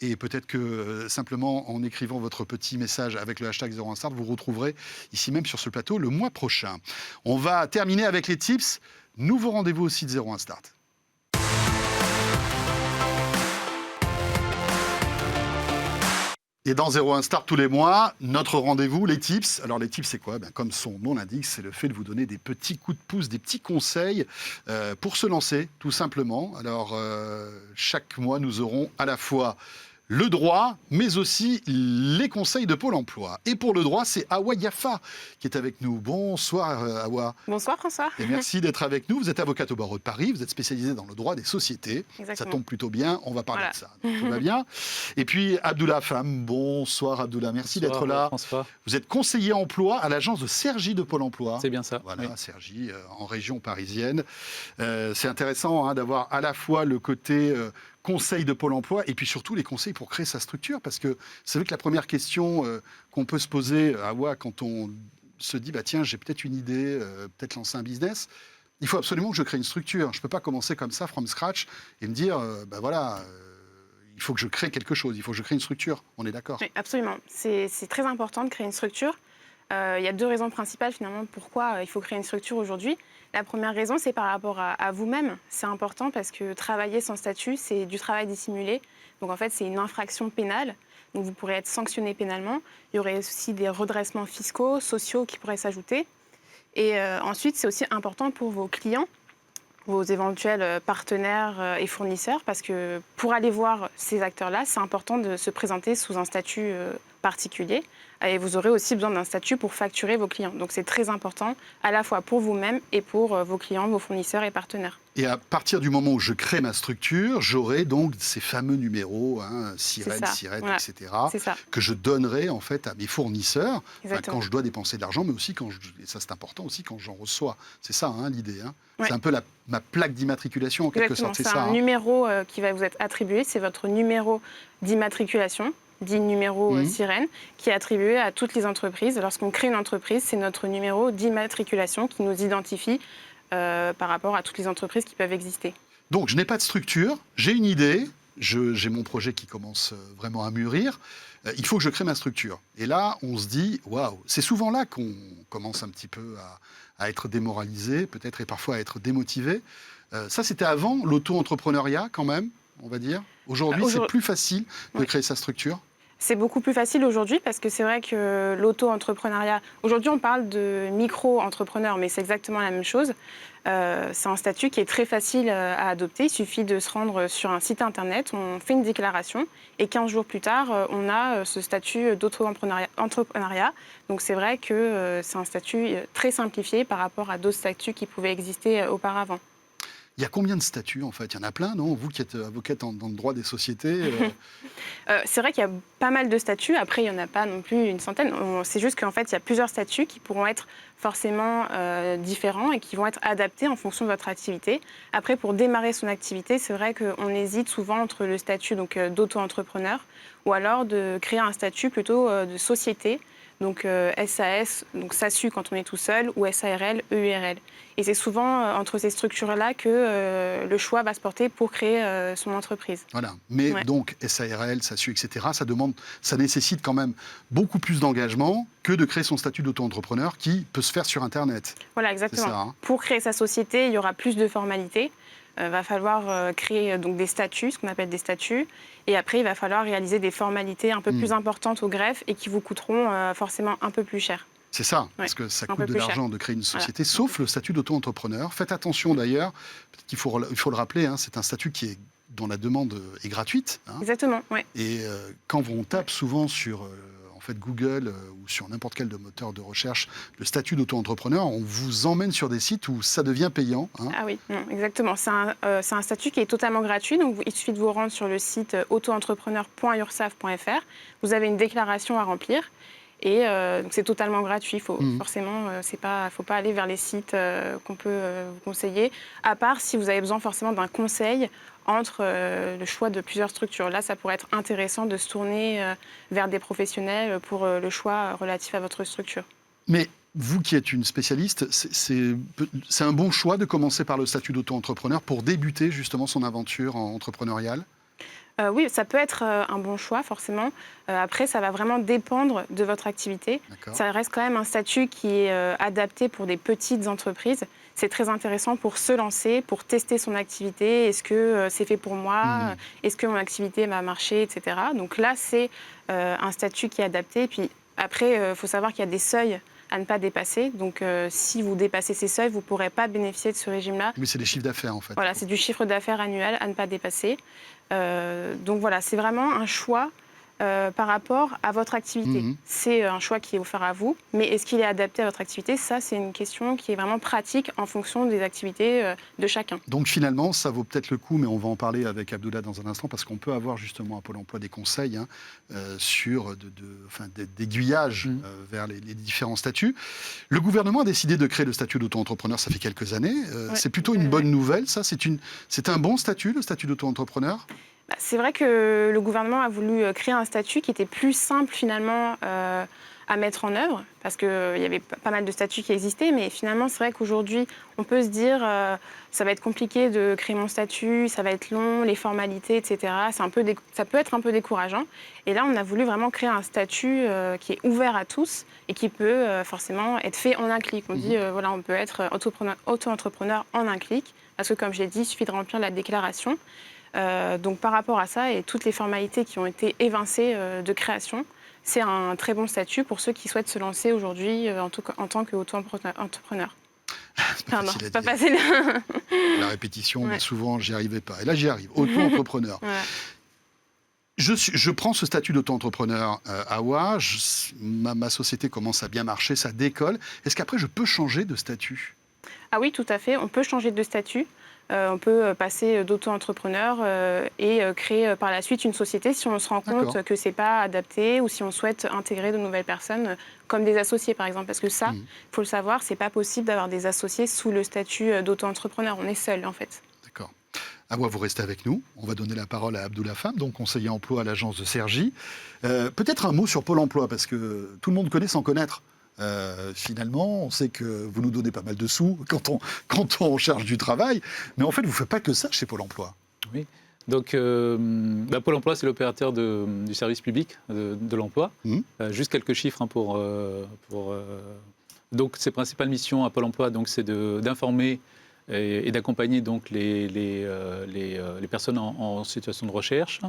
Et peut-être que simplement en écrivant votre petit message avec le hashtag 01 Start, vous retrouverez ici même sur ce plateau le mois prochain. On va terminer avec les tips. Nouveau rendez-vous au site 01 Start. Et dans 01 Start tous les mois, notre rendez-vous, les tips. Alors les tips, c'est quoi? Comme son nom l'indique, c'est le fait de vous donner des petits coups de pouce, des petits conseils pour se lancer, tout simplement. Alors chaque mois, nous aurons à la fois le droit, mais aussi les conseils de Pôle emploi. Et pour le droit, c'est Awa Yafa qui est avec nous. Bonsoir Awa. Bonsoir François. Et merci d'être avec nous. Vous êtes avocate au barreau de Paris, vous êtes spécialisée dans le droit des sociétés. Exactement. Ça tombe plutôt bien, on va parler de ça. Donc, tout va bien. Et puis Abdullah Fam, bonsoir Abdullah, merci d'être là. François. Vous êtes conseiller emploi à l'agence de Cergy de Pôle emploi. C'est bien ça. Voilà, oui. Cergy, en région parisienne. C'est intéressant d'avoir à la fois le côté conseil de Pôle emploi et puis surtout les conseils pour créer sa structure. Parce que c'est vrai que la première question qu'on peut se poser quand on se dit tiens, j'ai peut-être une idée, peut-être lancer un business, il faut absolument que je crée une structure. Je ne peux pas commencer comme ça, from scratch, et me dire il faut que je crée quelque chose, il faut que je crée une structure. On est d'accord? Oui, absolument. C'est très important de créer une structure. Il y a deux raisons principales finalement pourquoi il faut créer une structure aujourd'hui. La première raison, c'est par rapport à vous-même. C'est important parce que travailler sans statut, c'est du travail dissimulé. Donc en fait, c'est une infraction pénale. Donc vous pourrez être sanctionné pénalement. Il y aurait aussi des redressements fiscaux, sociaux qui pourraient s'ajouter. Et ensuite, c'est aussi important pour vos clients, vos éventuels partenaires et fournisseurs, parce que pour aller voir ces acteurs-là, c'est important de se présenter sous un statut particulier. Et vous aurez aussi besoin d'un statut pour facturer vos clients. Donc c'est très important, à la fois pour vous-même et pour vos clients, vos fournisseurs et partenaires. Et à partir du moment où je crée ma structure, j'aurai donc ces fameux numéros, sirène, voilà. etc., Ça. que je donnerai en fait à mes fournisseurs Exactement. quand je dois dépenser de l'argent, mais aussi et ça c'est important aussi quand j'en reçois. C'est ça l'idée. Ouais. C'est un peu ma plaque d'immatriculation en quelque sorte. C'est ça. un numéro qui va vous être attribué, c'est votre numéro d'immatriculation, dit numéro sirène, qui est attribué à toutes les entreprises. Lorsqu'on crée une entreprise, c'est notre numéro d'immatriculation qui nous identifie par rapport à toutes les entreprises qui peuvent exister. Donc, je n'ai pas de structure, j'ai une idée, j'ai mon projet qui commence vraiment à mûrir. Il faut que je crée ma structure. Et là, on se dit, waouh, c'est souvent là qu'on commence un petit peu à être démoralisé, peut-être, et parfois à être démotivé. Ça, c'était avant l'auto-entrepreneuriat, quand même, on va dire. Aujourd'hui, c'est plus facile de créer sa structure. C'est beaucoup plus facile aujourd'hui parce que c'est vrai que l'auto-entrepreneuriat... Aujourd'hui, on parle de micro-entrepreneur, mais c'est exactement la même chose. C'est un statut qui est très facile à adopter. Il suffit de se rendre sur un site internet, on fait une déclaration et 15 jours plus tard, on a ce statut d'auto-entrepreneuriat. Donc c'est vrai que c'est un statut très simplifié par rapport à d'autres statuts qui pouvaient exister auparavant. Il y a combien de statuts, en fait? Il y en a plein, non? Vous qui êtes avocate dans le droit des sociétés. C'est vrai qu'il y a pas mal de statuts. Après, il n'y en a pas non plus une centaine. C'est juste qu'en fait, il y a plusieurs statuts qui pourront être forcément différents et qui vont être adaptés en fonction de votre activité. Après, pour démarrer son activité, c'est vrai qu'on hésite souvent entre le statut d'auto-entrepreneur ou alors de créer un statut plutôt de société. Donc SAS, donc SASU quand on est tout seul, ou SARL, EURL. Et c'est souvent entre ces structures-là que le choix va se porter pour créer son entreprise. Voilà. Mais donc SARL, SASU, etc., ça nécessite quand même beaucoup plus d'engagement que de créer son statut d'auto-entrepreneur qui peut se faire sur Internet. Voilà, exactement. Ça, hein. Pour créer sa société, il y aura plus de formalités. Il va falloir créer donc, des statuts, ce qu'on appelle des statuts. Et après, il va falloir réaliser des formalités un peu plus importantes au greffe et qui vous coûteront forcément un peu plus cher. C'est ça, parce que ça coûte de l'argent de créer une société, sauf le statut d'auto-entrepreneur. Faites attention d'ailleurs, il faut le rappeler, hein, c'est un statut dont la demande est gratuite. Hein. Exactement, oui. Et quand on tape souvent sur Google ou sur n'importe quel moteur de recherche le statut d'auto-entrepreneur, on vous emmène sur des sites où ça devient payant. Hein. Ah oui, non, exactement. C'est un statut qui est totalement gratuit. Donc, il suffit de vous rendre sur le site autoentrepreneur.ursaf.fr. Vous avez une déclaration à remplir. Et donc c'est totalement gratuit. Forcément, faut pas aller vers les sites qu'on peut vous conseiller, à part si vous avez besoin forcément d'un conseil entre le choix de plusieurs structures. Là, ça pourrait être intéressant de se tourner vers des professionnels pour le choix relatif à votre structure. Mais vous qui êtes une spécialiste, c'est un bon choix de commencer par le statut d'auto-entrepreneur pour débuter justement son aventure entrepreneuriale? Oui, ça peut être un bon choix, forcément. Après, ça va vraiment dépendre de votre activité. Ça reste quand même un statut qui est adapté pour des petites entreprises. C'est très intéressant pour se lancer, pour tester son activité. Est-ce que c'est fait pour moi? Est-ce que mon activité va marcher, etc. Donc là, c'est un statut qui est adapté. Puis après, il faut savoir qu'il y a des seuils à ne pas dépasser. Donc, si vous dépassez ces seuils, vous ne pourrez pas bénéficier de ce régime-là. Mais c'est des chiffres d'affaires, en fait. Voilà, c'est du chiffre d'affaires annuel à ne pas dépasser. Donc voilà, c'est vraiment un choix par rapport à votre activité. C'est un choix qui est offert à vous, mais est-ce qu'il est adapté à votre activité? Ça, c'est une question qui est vraiment pratique en fonction des activités de chacun. Donc finalement, ça vaut peut-être le coup, mais on va en parler avec Abdullah dans un instant, parce qu'on peut avoir justement à Pôle emploi des conseils sur d'aiguillage vers les différents statuts. Le gouvernement a décidé de créer le statut d'auto-entrepreneur, ça fait quelques années. C'est plutôt une bonne nouvelle, ça. C'est un bon statut, le statut d'auto-entrepreneur? C'est vrai que le gouvernement a voulu créer un statut qui était plus simple finalement à mettre en œuvre, parce qu'il y avait pas mal de statuts qui existaient, mais finalement c'est vrai qu'aujourd'hui on peut se dire ça va être compliqué de créer mon statut, ça va être long, les formalités, etc. Ça peut être un peu décourageant. Et là on a voulu vraiment créer un statut qui est ouvert à tous et qui peut forcément être fait en un clic. On dit voilà, on peut être auto-entrepreneur en un clic, parce que comme j'ai dit, il suffit de remplir la déclaration. Donc par rapport à ça et toutes les formalités qui ont été évincées de création, c'est un très bon statut pour ceux qui souhaitent se lancer aujourd'hui en tant qu'auto-entrepreneur. C'est pas facile. La répétition, mais souvent j'y arrivais pas. Et là j'y arrive, auto-entrepreneur. Je prends ce statut d'auto-entrepreneur AWA, ma société commence à bien marcher, ça décolle. Est-ce qu'après je peux changer de statut? Ah oui, tout à fait, on peut changer de statut. On peut passer d'auto-entrepreneur et créer par la suite une société si on se rend compte que ce n'est pas adapté ou si on souhaite intégrer de nouvelles personnes comme des associés par exemple. Parce que ça, il faut le savoir, ce n'est pas possible d'avoir des associés sous le statut d'auto-entrepreneur. On est seul en fait. D'accord. Awa, vous restez avec nous. On va donner la parole à Abdullah Fam, donc conseiller emploi à l'agence de Cergy. Peut-être un mot sur Pôle emploi, parce que tout le monde connaît sans connaître. Finalement, on sait que vous nous donnez pas mal de sous quand on cherche du travail, mais en fait, vous ne faites pas que ça chez Pôle emploi. Oui. Donc, Pôle emploi, c'est l'opérateur du service public de l'emploi. Juste quelques chiffres donc, ses principales missions à Pôle emploi, donc, c'est d'informer et d'accompagner donc, les personnes en situation de recherche,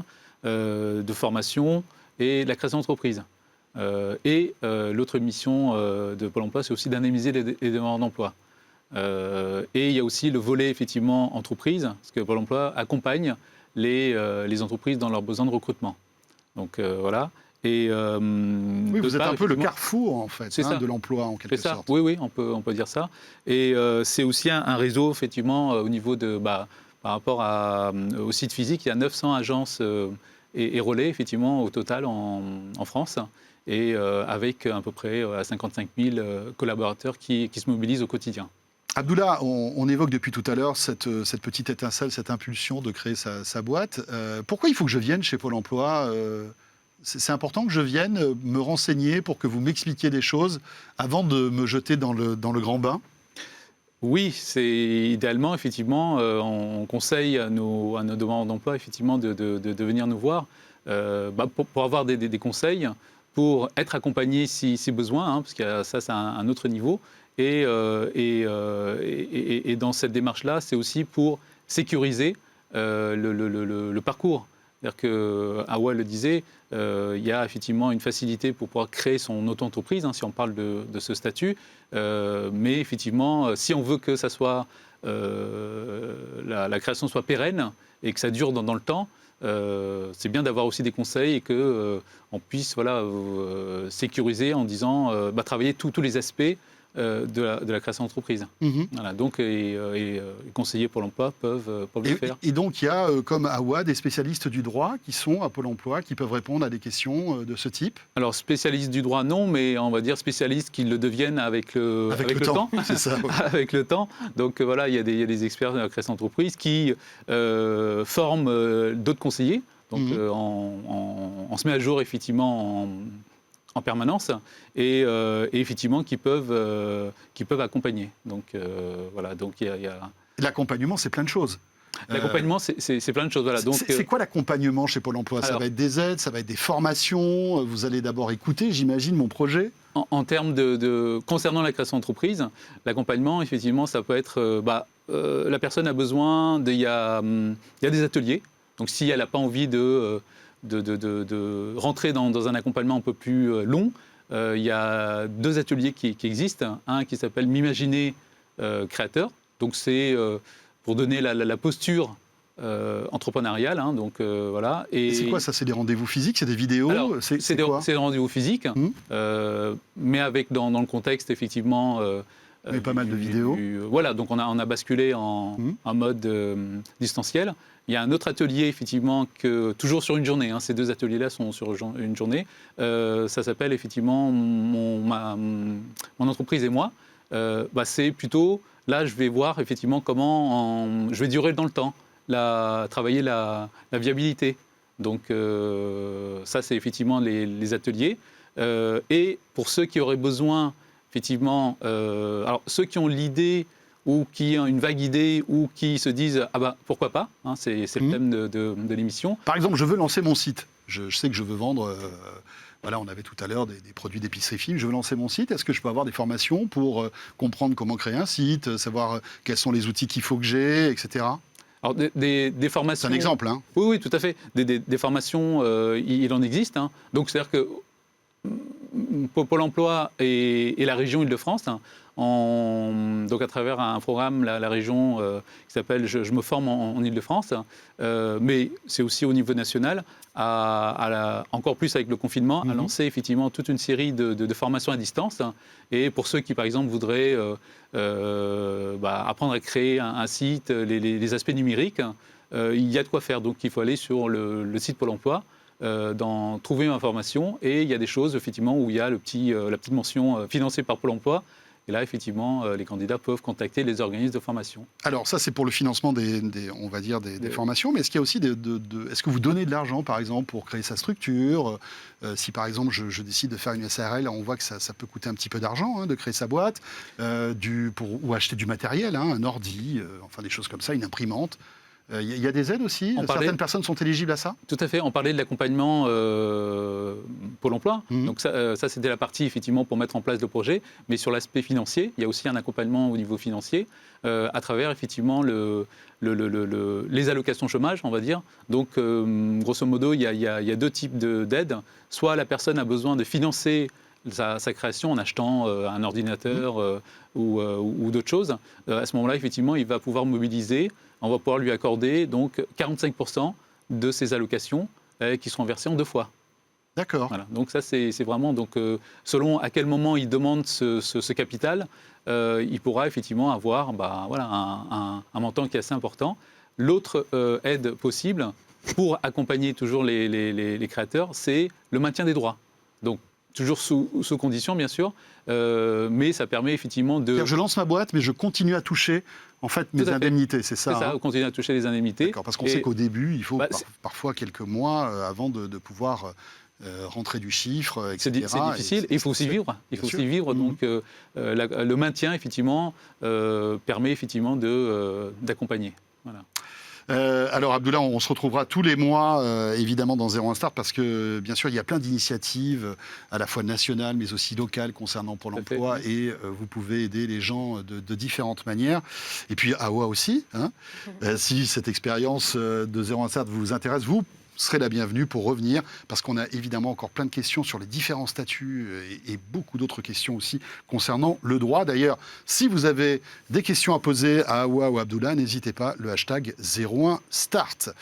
de formation et la création d'entreprise. L'autre mission de Pôle emploi, c'est aussi d'indemniser les demandeurs d'emploi. Et il y a aussi le volet, effectivement, entreprise, parce que Pôle emploi accompagne les entreprises dans leurs besoins de recrutement. Donc, voilà. Oui, vous êtes un peu le carrefour, en fait, de l'emploi, en quelque sorte. Oui, on peut dire ça. Et c'est aussi un réseau, effectivement, au niveau par rapport au site physique, il y a 900 agences et relais, effectivement, au total en France, et avec à peu près 55 000 collaborateurs qui se mobilisent au quotidien. Abdullah, on évoque depuis tout à l'heure cette petite étincelle, cette impulsion de créer sa boîte. Pourquoi il faut que je vienne chez Pôle emploi c'est important que je vienne me renseigner pour que vous m'expliquiez des choses avant de me jeter dans le grand bain? Oui, c'est idéalement, effectivement, on conseille à nos demandeurs d'emploi, effectivement, de venir nous voir pour avoir des conseils, pour être accompagné si besoin, parce que ça, c'est un autre niveau. Et dans cette démarche-là, c'est aussi pour sécuriser le parcours. C'est-à-dire que Awa le disait, il y a effectivement une facilité pour pouvoir créer son auto-entreprise, si on parle de ce statut. Mais effectivement, si on veut que ça soit, la création soit pérenne et que ça dure dans le temps, c'est bien d'avoir aussi des conseils et qu'on puisse sécuriser en disant travailler tous les aspects de la création d'entreprise. Voilà, donc, les conseillers Pôle emploi peuvent le faire. Et donc, il y a, comme Awa, des spécialistes du droit qui sont à Pôle emploi, qui peuvent répondre à des questions de ce type? Alors, spécialistes du droit, non, mais on va dire spécialistes qui le deviennent avec le temps. C'est ça. Oui. Avec le temps. Donc, voilà, il y a des experts de la création d'entreprise qui forment d'autres conseillers. Donc, on se met à jour, effectivement, en permanence et effectivement qui peuvent accompagner. Donc voilà, donc il y a... L'accompagnement, c'est plein de choses. L'accompagnement, c'est plein de choses. Voilà. C'est quoi l'accompagnement chez Pôle emploi? Ça va être des aides, ça va être des formations. Vous allez d'abord écouter, j'imagine, mon projet. En termes concernant la création d'entreprise, l'accompagnement, effectivement, ça peut être la personne a besoin il y a des ateliers. Donc si elle n'a pas envie de rentrer dans un accompagnement un peu plus long, il y a 2 ateliers qui existent. Un qui s'appelle M'imaginer créateur. Donc c'est pour donner la posture entrepreneuriale. Donc voilà. Et c'est quoi ça? C'est des rendez-vous physiques? C'est des vidéos? C'est des rendez-vous physiques, mais avec dans le contexte effectivement. Mais pas mal de vidéos. Voilà, donc on a basculé en mode distanciel. Il y a un autre atelier, effectivement, toujours sur une journée. Ces 2 ateliers-là sont sur une journée. Ça s'appelle, effectivement, mon entreprise et moi. C'est plutôt, là, je vais voir, effectivement, comment je vais durer dans le temps, travailler la viabilité. Donc, ça, c'est effectivement les ateliers. Et pour ceux qui auraient besoin, effectivement, alors ceux qui ont l'idée ou qui ont une vague idée ou qui se disent pourquoi pas, c'est le thème de l'émission. Par exemple, je veux lancer mon site. Je sais que je veux vendre, on avait tout à l'heure des produits d'épicerie fine, je veux lancer mon site. Est-ce que je peux avoir des formations pour comprendre comment créer un site, savoir quels sont les outils qu'il faut que j'ai, etc. Alors des formations... C'est un exemple, hein? Oui, tout à fait. Des formations, il en existe. Donc c'est-à-dire que Pôle emploi et la région Île-de-France, donc à travers un programme, la région qui s'appelle Je me forme en Île-de-France, mais c'est aussi au niveau national, encore plus avec le confinement, a lancé effectivement toute une série de formations à distance. Et pour ceux qui, par exemple, voudraient apprendre à créer un site, les aspects numériques, il y a de quoi faire. Donc il faut aller sur le site Pôle emploi, trouver une information, et il y a des choses effectivement où il y a la petite mention financée par Pôle emploi, Et là, effectivement, les candidats peuvent contacter les organismes de formation. Alors ça, c'est pour le financement on va dire des formations, mais est-ce qu'il y a aussi est-ce que vous donnez de l'argent, par exemple, pour créer sa structure? Si, par exemple, je décide de faire une SARL, on voit que ça peut coûter un petit peu d'argent, hein, de créer sa boîte, ou acheter du matériel, hein, un ordi, enfin des choses comme ça, une imprimante. Il y a des aides aussi? Certaines personnes sont éligibles à ça? Tout à fait. On parlait de l'accompagnement Pôle emploi. Donc ça c'était la partie effectivement pour mettre en place le projet. Mais sur l'aspect financier, il y a aussi un accompagnement au niveau financier à travers effectivement les allocations chômage, on va dire. Donc grosso modo, il y a deux types d'aides. Soit la personne a besoin de financer sa création en achetant un ordinateur ou d'autres choses. À ce moment-là, effectivement, il va pouvoir mobiliser. On va pouvoir lui accorder donc 45% de ses allocations qui seront versées en 2 fois. D'accord. Voilà. Donc ça, c'est vraiment donc selon à quel moment il demande ce capital, il pourra effectivement avoir un montant qui est assez important. L'autre aide possible pour accompagner toujours les créateurs, c'est le maintien des droits. Donc toujours sous condition, bien sûr, mais ça permet effectivement de... Je lance ma boîte, mais je continue à toucher en fait mes indemnités, c'est ça? C'est ça, on continue à toucher les indemnités. D'accord, parce qu'on sait qu'au début, il faut parfois quelques mois avant de pouvoir rentrer du chiffre, etc. C'est difficile, et il faut aussi vivre. Il faut aussi vivre, donc le maintien, effectivement, permet effectivement d'accompagner. Voilà. Alors Abdullah, on se retrouvera tous les mois évidemment dans 01 Start parce que bien sûr il y a plein d'initiatives à la fois nationales mais aussi locales concernant Pôle emploi et vous pouvez aider les gens de différentes manières. Et puis AOA aussi, hein. Si cette expérience de 01 Start vous intéresse, vous serez la bienvenue pour revenir parce qu'on a évidemment encore plein de questions sur les différents statuts et beaucoup d'autres questions aussi concernant le droit. D'ailleurs, si vous avez des questions à poser à Awa ou Abdullah, n'hésitez pas, le hashtag 01Start.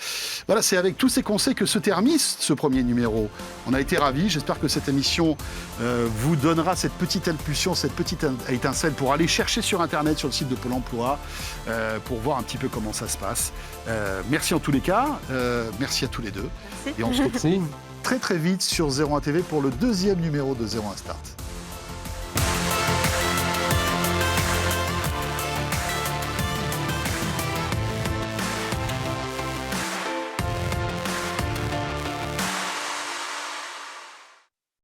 Voilà, c'est avec tous ces conseils que se termine ce premier numéro. On a été ravis, j'espère que cette émission vous donnera cette petite impulsion, cette petite étincelle pour aller chercher sur Internet, sur le site de Pôle emploi, pour voir un petit peu comment ça se passe. Merci en tous les cas, merci à tous les deux. Merci. Et on se retrouve très très vite sur 01 TV pour le deuxième numéro de 01 Start.